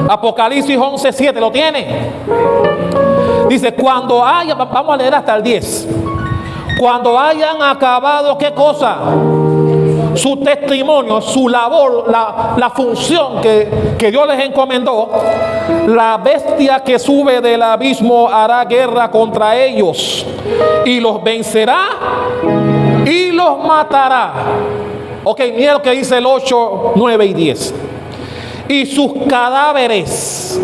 Speaker 1: Apocalipsis 11:7, ¿lo tiene? Dice, cuando haya, vamos a leer hasta el 10. Cuando hayan acabado, ¿qué cosa? Su testimonio, su labor, la función que Dios les encomendó, la bestia que sube del abismo hará guerra contra ellos y los vencerá y los matará. Ok, mira lo que dice el 8, 9 y 10. Y sus cadáveres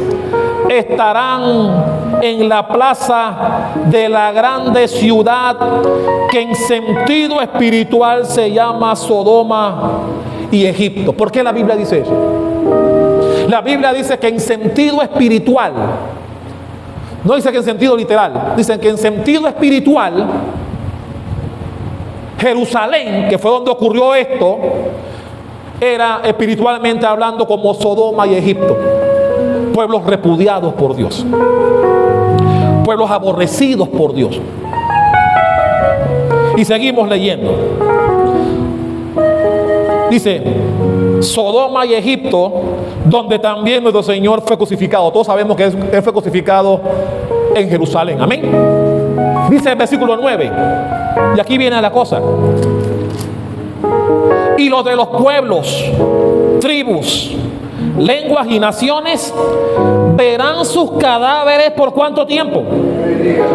Speaker 1: estarán en la plaza de la grande ciudad que en sentido espiritual se llama Sodoma y Egipto. ¿Por qué la Biblia dice eso? La Biblia dice que en sentido espiritual, no dice que en sentido literal, dicen que en sentido espiritual, Jerusalén, que fue donde ocurrió esto, era espiritualmente hablando como Sodoma y Egipto. Pueblos repudiados por Dios, pueblos aborrecidos por Dios. Y seguimos leyendo. Dice, Sodoma y Egipto, donde también nuestro Señor fue crucificado. Todos sabemos que Él fue crucificado en Jerusalén. Amén. Dice el versículo 9. Y aquí viene la cosa. Y los de los pueblos, tribus, lenguas y naciones verán sus cadáveres ¿por cuánto tiempo?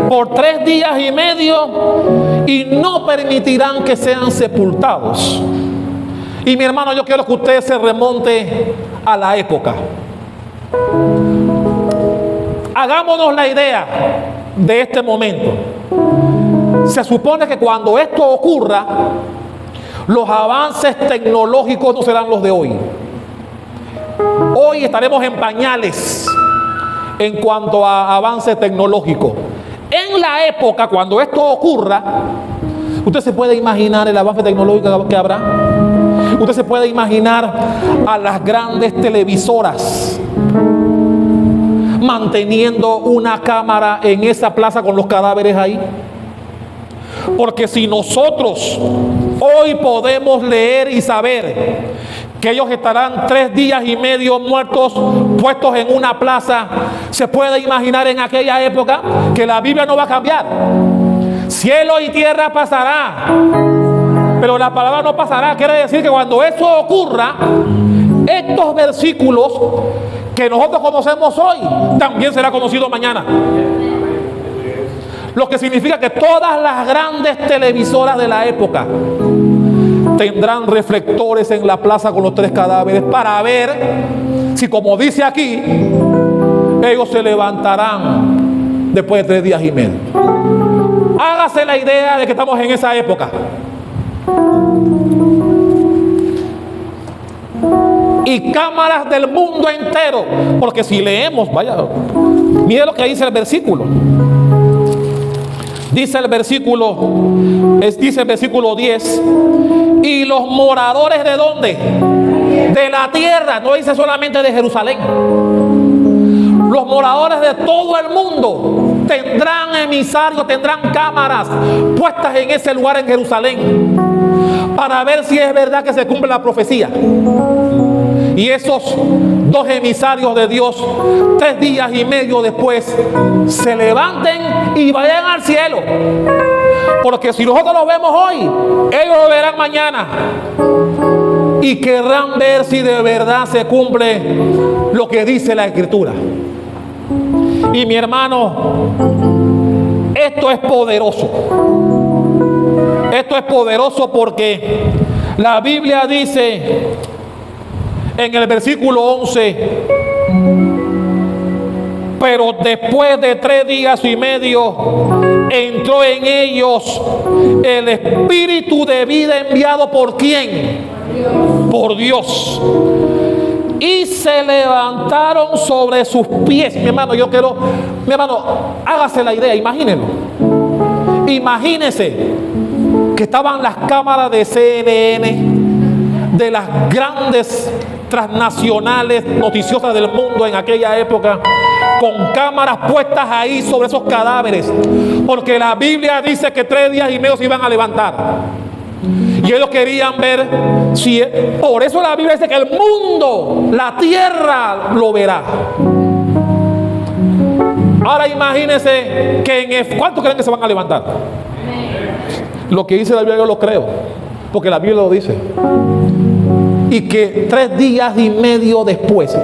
Speaker 1: Por 3 días y medio, y no permitirán que sean sepultados. Y mi hermano, yo quiero que usted se remonte a la época. Hagámonos la idea de este momento. Se supone que cuando esto ocurra, los avances tecnológicos no serán los de hoy. Hoy estaremos en pañales en cuanto a avance tecnológico. En la época, cuando esto ocurra, usted se puede imaginar el avance tecnológico que habrá. Usted se puede imaginar a las grandes televisoras manteniendo una cámara en esa plaza con los cadáveres ahí. Porque si nosotros hoy podemos leer y saber que ellos estarán 3 días y medio muertos, puestos en una plaza, se puede imaginar en aquella época que la Biblia no va a cambiar. Cielo y tierra pasará, pero la palabra no pasará. Quiere decir que cuando eso ocurra, estos versículos que nosotros conocemos hoy también será conocido mañana. Lo que significa que todas las grandes televisoras de la época tendrán reflectores en la plaza con los 3 cadáveres para ver si, como dice aquí, ellos se levantarán después de 3 días y medio. Hágase la idea de que estamos en esa época. Y cámaras del mundo entero, porque si leemos, vaya, mire lo que dice el versículo. Dice el versículo 10, y los moradores ¿de dónde? De la tierra, no dice solamente de Jerusalén. Los moradores de todo el mundo tendrán emisarios, tendrán cámaras puestas en ese lugar en Jerusalén para ver si es verdad que se cumple la profecía. Y esos 2 emisarios de Dios, 3 días y medio después, se levanten y vayan al cielo. Porque si nosotros lo vemos hoy, ellos lo verán mañana. Y querrán ver si de verdad se cumple lo que dice la Escritura. Y mi hermano, esto es poderoso. Esto es poderoso porque la Biblia dice en el versículo 11: pero después de 3 días y medio entró en ellos el espíritu de vida enviado ¿por quién? Por Dios. Y se levantaron sobre sus pies. Mi hermano, hágase la idea, imagínenlo. Imagínense que estaban las cámaras de CNN, de las grandes transnacionales noticiosas del mundo en aquella época, con cámaras puestas ahí sobre esos cadáveres, porque la Biblia dice que 3 días y medio se iban a levantar. Y ellos querían ver si, por eso la Biblia dice que el mundo, la tierra lo verá. Ahora imagínense que ¿cuántos creen que se van a levantar? Lo que dice la Biblia yo lo creo, porque la Biblia lo dice. Y que 3 días y medio después,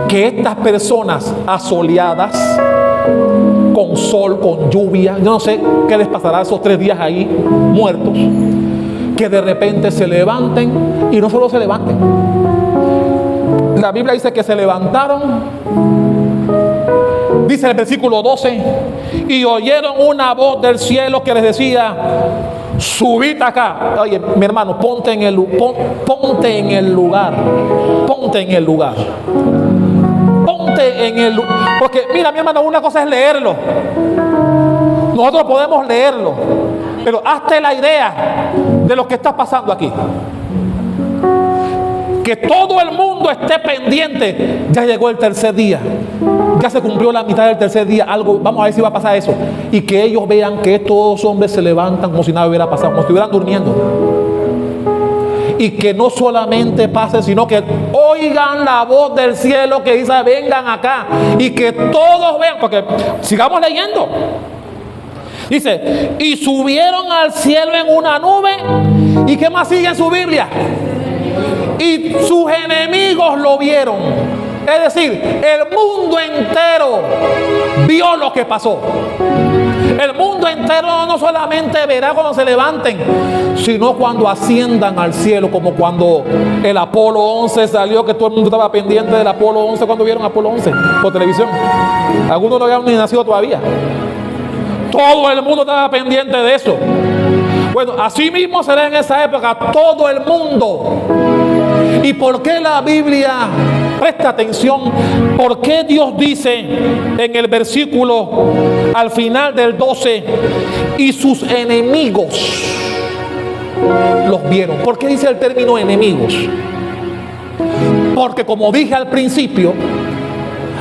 Speaker 1: que estas personas asoleadas, con sol, con lluvia, yo no sé qué les pasará esos 3 días ahí muertos, que de repente se levanten, y no solo se levanten, la Biblia dice que se levantaron, dice el versículo 12, y oyeron una voz del cielo que les decía: subid acá. Oye, mi hermano, ponte en el lugar, ponte en el lugar, porque mira, mi hermano, una cosa es leerlo, nosotros podemos leerlo, pero hazte la idea de lo que está pasando aquí. Que todo el mundo esté pendiente. Ya llegó el 3er día, ya se cumplió la mitad del 3er día, algo, vamos a ver si va a pasar eso. Y que ellos vean que estos hombres se levantan como si nada hubiera pasado, como si estuvieran durmiendo. Y que no solamente pase, sino que oigan la voz del cielo que dice: vengan acá. Y que todos vean, porque sigamos leyendo. Dice: y subieron al cielo en una nube. ¿Y qué más sigue en su Biblia? Y sus enemigos lo vieron. Es decir, el mundo entero vio lo que pasó. El mundo entero no solamente verá cuando se levanten, sino cuando asciendan al cielo, como cuando el Apolo 11 salió, que todo el mundo estaba pendiente del Apolo 11 cuando vieron Apolo 11 por televisión. Algunos no habían ni nacido todavía. Todo el mundo estaba pendiente de eso. Bueno, así mismo será en esa época todo el mundo. ¿Y por qué la Biblia? Presta atención. ¿Por qué Dios dice en el versículo al final del 12: y sus enemigos los vieron? ¿Por qué dice el término enemigos? Porque, como dije al principio,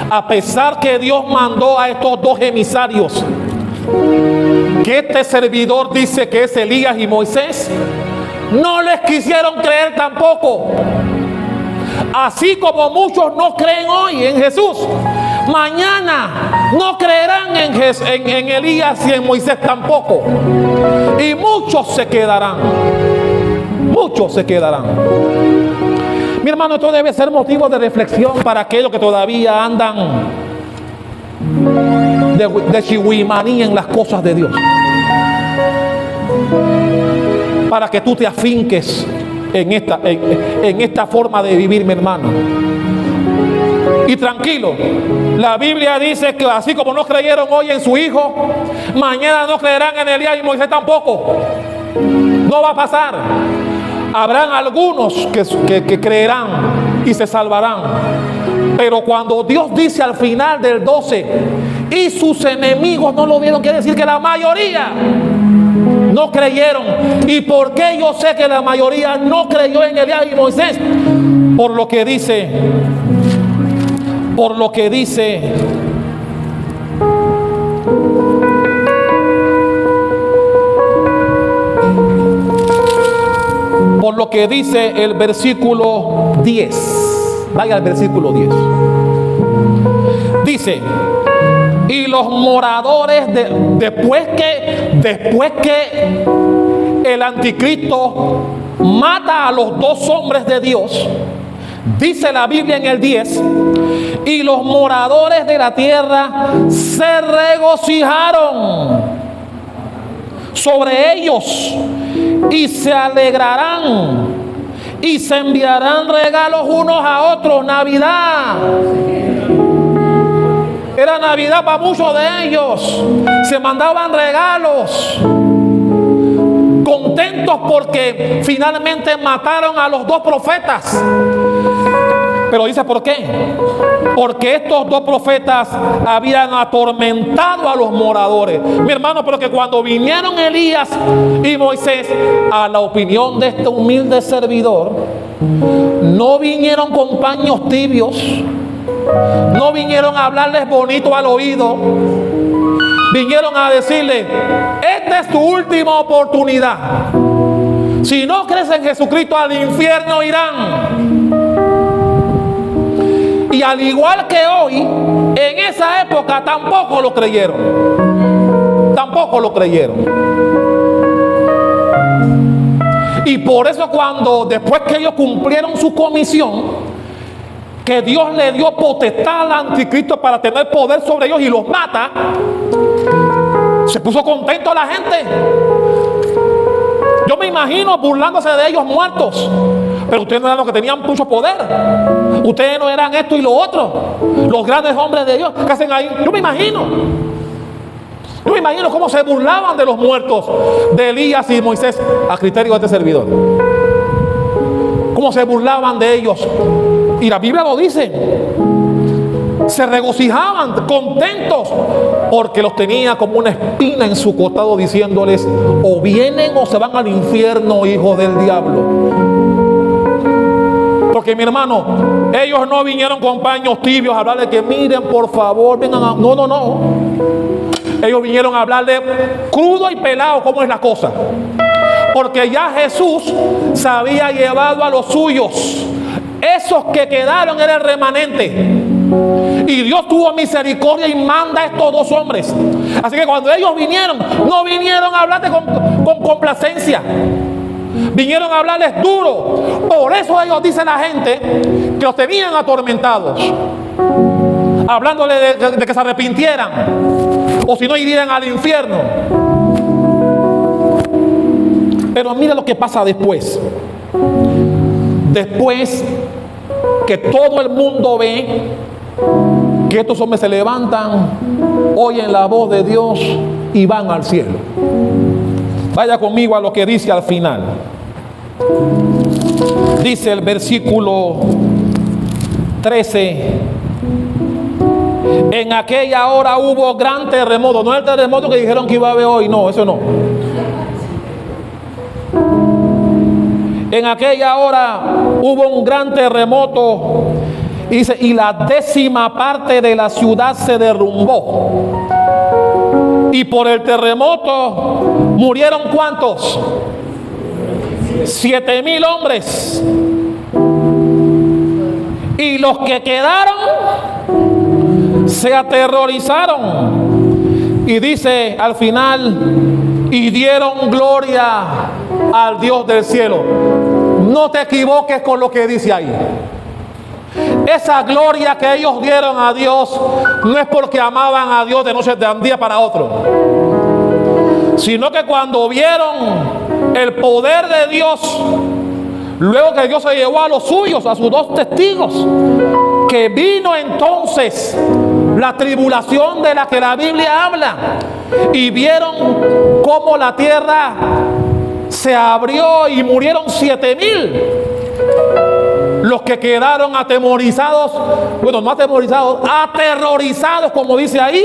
Speaker 1: a pesar que Dios mandó a estos 2 emisarios, que este servidor dice que es Elías y Moisés, no les quisieron creer tampoco. Así como muchos no creen hoy en Jesús, mañana no creerán en Elías y en Moisés tampoco. Y muchos se quedarán. Muchos se quedarán. Mi hermano, esto debe ser motivo de reflexión para aquellos que todavía andan de chihuimaní en las cosas de Dios. para que tú te afinques en esta forma de vivir, mi hermano. Y tranquilo, la Biblia dice que así como no creyeron hoy en su Hijo, mañana no creerán en Elías y Moisés tampoco. No va a pasar. Habrán algunos que creerán y se salvarán. Pero cuando Dios dice al final del 12, y sus enemigos no lo vieron, quiere decir que la mayoría no creyeron. ¿Y por qué yo sé que la mayoría no creyó en Elías y Moisés? Por lo que dice el versículo 10. Vaya al versículo 10. Dice: y los moradores después que el anticristo mata a los dos hombres de Dios, dice la Biblia en el 10, y los moradores de la tierra se regocijaron sobre ellos y se alegrarán y se enviarán regalos unos a otros. Navidad. Era Navidad para muchos de ellos. Se mandaban regalos, contentos porque finalmente mataron a los dos profetas. Pero dice ¿por qué? Porque estos dos profetas habían atormentado a los moradores. Mi hermano, pero que cuando vinieron Elías y Moisés, a la opinión de este humilde servidor, no vinieron con paños tibios, no vinieron a hablarles bonito al oído, vinieron a decirle: esta es tu última oportunidad. Si no crees en Jesucristo, al infierno irán. Y al igual que hoy, en esa época tampoco lo creyeron. Tampoco lo creyeron. Y por eso después que ellos cumplieron su comisión, que Dios le dio potestad al anticristo para tener poder sobre ellos y los mata, se puso contento la gente. Yo me imagino burlándose de ellos muertos. Pero ustedes no eran los que tenían mucho poder. Ustedes no eran esto y lo otro. Los grandes hombres de Dios que hacen ahí. Yo me imagino cómo se burlaban de los muertos de Elías y Moisés, a criterio de este servidor. Cómo se burlaban de ellos. Y la Biblia lo dice. Se regocijaban, contentos, porque los tenía como una espina en su costado, diciéndoles: o vienen o se van al infierno, hijos del diablo. Porque, mi hermano, ellos no vinieron con paños tibios a hablarle que miren, por favor, vengan a... No. Ellos vinieron a hablarle crudo y pelado cómo es la cosa. Porque ya Jesús se había llevado a los suyos. Esos que quedaron era el remanente. Y Dios tuvo misericordia y manda a estos dos hombres. Así que cuando ellos vinieron, no vinieron a hablarte con complacencia. Vinieron a hablarles duro. Por eso ellos dicen a la gente que los tenían atormentados, hablándole de que se arrepintieran, o si no irían al infierno. Pero mira lo que pasa después. Después que todo el mundo ve que estos hombres se levantan, oyen la voz de Dios y van al cielo. Vaya conmigo a lo que dice al final. Dice el versículo 13: en aquella hora hubo gran terremoto. No es el terremoto que dijeron que iba a haber hoy, no, eso no. En aquella hora hubo un gran terremoto, dice, y la 10ª parte de la ciudad se derrumbó. Y por el terremoto murieron ¿cuántos? 7,000 hombres. Y los que quedaron se aterrorizaron. Y dice al final: y dieron gloria al Dios del cielo. No te equivoques con lo que dice ahí. Esa gloria que ellos dieron a Dios no es porque amaban a Dios de un día para otro, sino que cuando vieron el poder de Dios, luego que Dios se llevó a los suyos, a sus 2 testigos, que vino entonces la tribulación de la que la Biblia habla, y vieron cómo la tierra se abrió y murieron 7,000. Los que quedaron atemorizados, bueno, no atemorizados, aterrorizados, como dice ahí,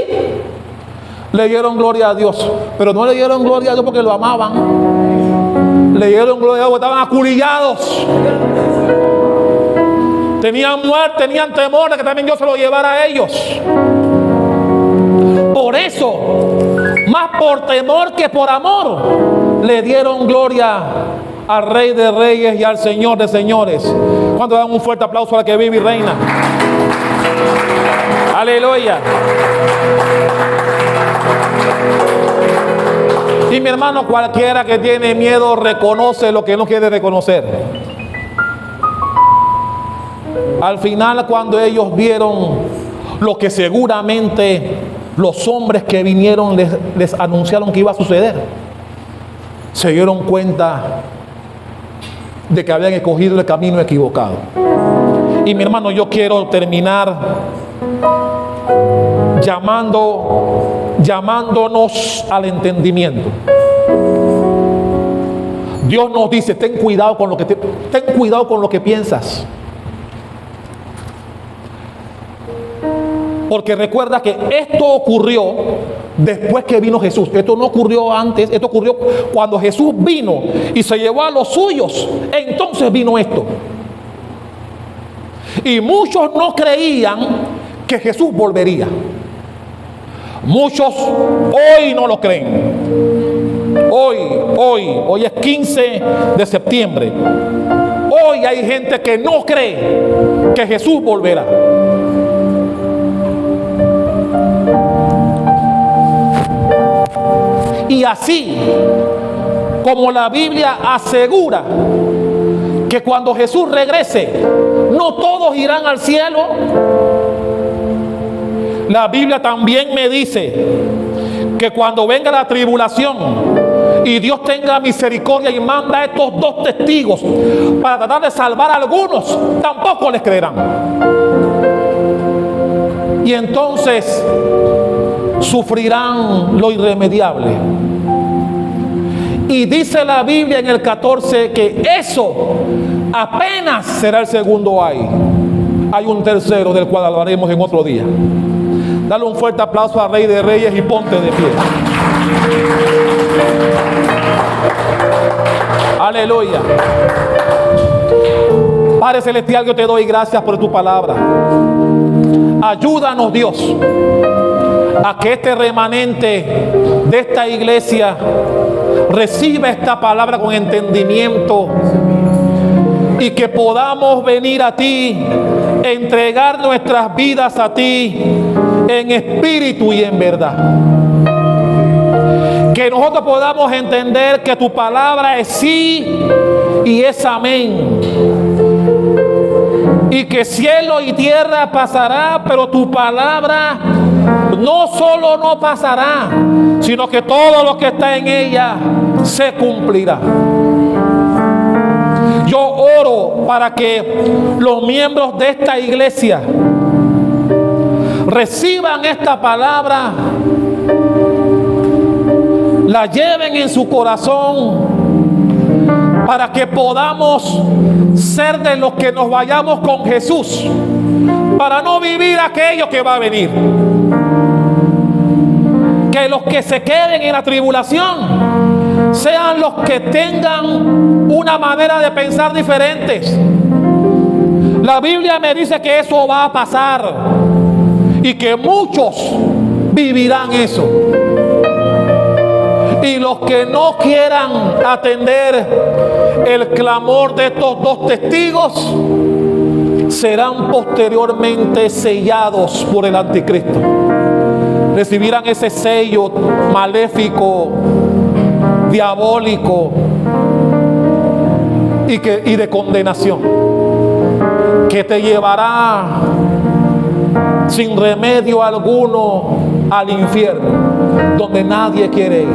Speaker 1: le dieron gloria a Dios. Pero no le dieron gloria a Dios porque lo amaban. Le dieron gloria a Dios porque estaban aculillados. Tenían muerte, tenían temor de que también Dios se lo llevara a ellos. Por eso, más por temor que por amor, le dieron gloria al Rey de Reyes y al Señor de Señores. ¿Cuánto dan un fuerte aplauso a la que vive y reina? Aleluya. Y mi hermano, cualquiera que tiene miedo reconoce lo que no quiere reconocer. Al final, cuando ellos vieron lo que seguramente los hombres que vinieron les anunciaron que iba a suceder, se dieron cuenta de que habían escogido el camino equivocado. Y mi hermano, yo quiero terminar llamándonos al entendimiento. Dios nos dice: ten cuidado con lo que piensas. Porque recuerda que esto ocurrió después que vino Jesús. Esto no ocurrió antes, esto ocurrió cuando Jesús vino y se llevó a los suyos. Entonces vino esto. Y muchos no creían que Jesús volvería. Muchos hoy no lo creen. Hoy es 15 de septiembre. Hoy hay gente que no cree que Jesús volverá. Y así como la Biblia asegura que cuando Jesús regrese, no todos irán al cielo, la Biblia también me dice que cuando venga la tribulación y Dios tenga misericordia y manda a estos 2 testigos para tratar de salvar a algunos, tampoco les creerán. Y entonces sufrirán lo irremediable. Y dice la Biblia en el 14 que eso apenas será el segundo ay. Hay un tercero del cual hablaremos en otro día. Dale un fuerte aplauso al Rey de Reyes y ponte de pie. Aleluya. Padre Celestial, yo te doy gracias por tu palabra. Ayúdanos, Dios, a que este remanente de esta iglesia reciba esta palabra con entendimiento y que podamos venir a ti, entregar nuestras vidas a ti en espíritu y en verdad. Que nosotros podamos entender que tu palabra es sí y es amén. Y que cielo y tierra pasará, pero tu palabra no solo no pasará, sino que todo lo que está en ella se cumplirá. Yo oro para que los miembros de esta iglesia reciban esta palabra, la lleven en su corazón, para que podamos ser de los que nos vayamos con Jesús, para no vivir aquello que va a venir. Que los que se queden en la tribulación sean los que tengan una manera de pensar diferentes. La Biblia me dice que eso va a pasar y que muchos vivirán eso. Y los que no quieran atender el clamor de estos 2 testigos serán posteriormente sellados por el anticristo. Recibirán ese sello maléfico, diabólico y de condenación, que te llevará sin remedio alguno al infierno, donde nadie quiere ir.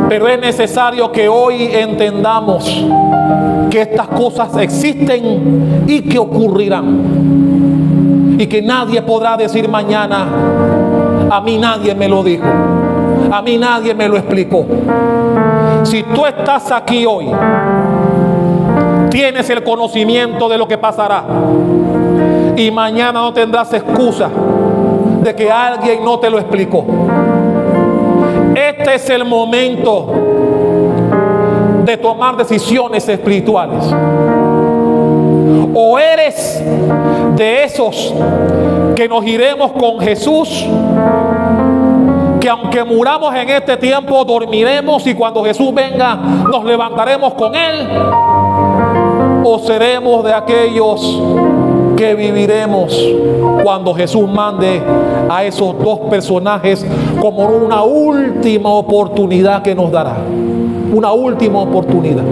Speaker 1: Pero es necesario que hoy entendamos que estas cosas existen y que ocurrirán. Y que nadie podrá decir mañana: a mí nadie me lo dijo, a mí nadie me lo explicó. Si tú estás aquí hoy, tienes el conocimiento de lo que pasará. Y mañana no tendrás excusa de que alguien no te lo explicó. Este es el momento de tomar decisiones espirituales. O eres de esos que nos iremos con Jesús, que aunque muramos en este tiempo, dormiremos y cuando Jesús venga nos levantaremos con Él. O seremos de aquellos que viviremos cuando Jesús mande a esos dos personajes como una última oportunidad que nos dará. Una última oportunidad.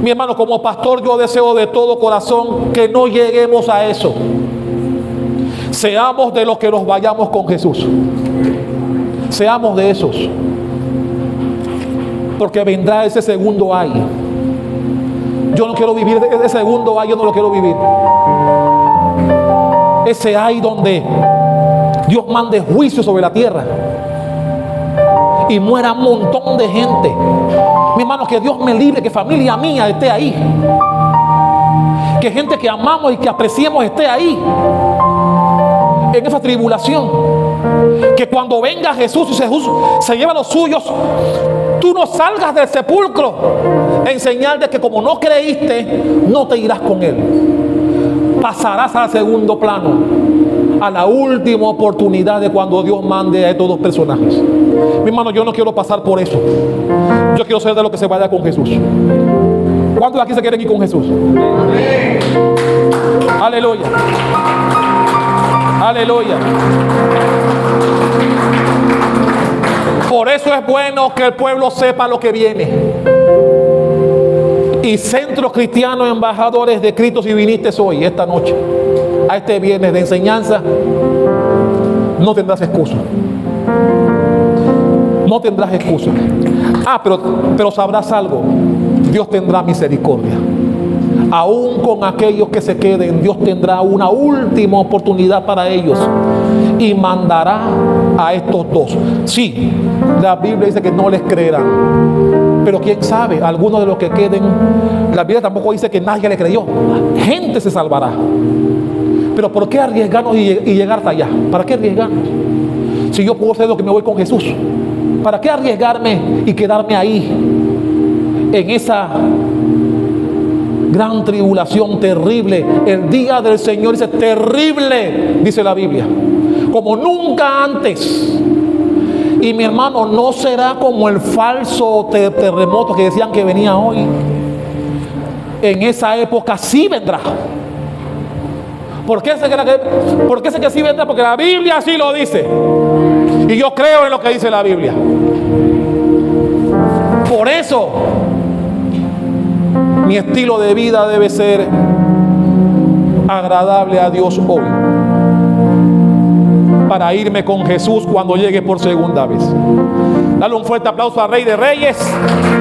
Speaker 1: Mi hermano, como pastor, yo deseo de todo corazón que no lleguemos a eso. Seamos de los que nos vayamos con Jesús. Seamos de esos. Porque vendrá ese segundo ay. Yo no quiero vivir ese segundo ay, yo no lo quiero vivir. Ese ay donde Dios mande juicio sobre la tierra y muera un montón de gente. Mi hermano, que Dios me libre, que familia mía esté ahí, que gente que amamos y que apreciemos esté ahí en esa tribulación. Que cuando venga Jesús y Jesús se lleva a los suyos, tú no salgas del sepulcro en señal de que como no creíste, no te irás con Él. Pasarás al segundo plano, a la última oportunidad de cuando Dios mande a estos dos personajes. Mi hermano, yo no quiero pasar por eso. Yo quiero ser de los que se vaya con Jesús. ¿Cuántos de aquí se quieren ir con Jesús? Aleluya. Aleluya. Por eso es bueno que el pueblo sepa lo que viene. Y Centro Cristiano Embajadores de Cristo, si viniste hoy, esta noche, a este viernes de enseñanza, no tendrás excusa. No tendrás excusa. Pero sabrás algo. Dios tendrá misericordia. Aún con aquellos que se queden, Dios tendrá una última oportunidad para ellos y mandará a estos dos. Sí, la Biblia dice que no les creerán, pero quién sabe, algunos de los que queden, la Biblia tampoco dice que nadie le creyó. Gente se salvará. Pero ¿por qué arriesgarnos y llegar hasta allá? ¿Para qué arriesgarnos? Si yo puedo ser lo que me voy con Jesús, ¿para qué arriesgarme y quedarme ahí en esa gran tribulación terrible? El día del Señor dice terrible, dice la Biblia, como nunca antes. Y mi hermano, no será como el falso terremoto que decían que venía hoy. En esa época sí vendrá. ¿Por qué sé que sí vendrá? Porque la Biblia así lo dice. Y yo creo en lo que dice la Biblia. Por eso mi estilo de vida debe ser agradable a Dios hoy, para irme con Jesús cuando llegue por segunda vez. Dale un fuerte aplauso al Rey de Reyes.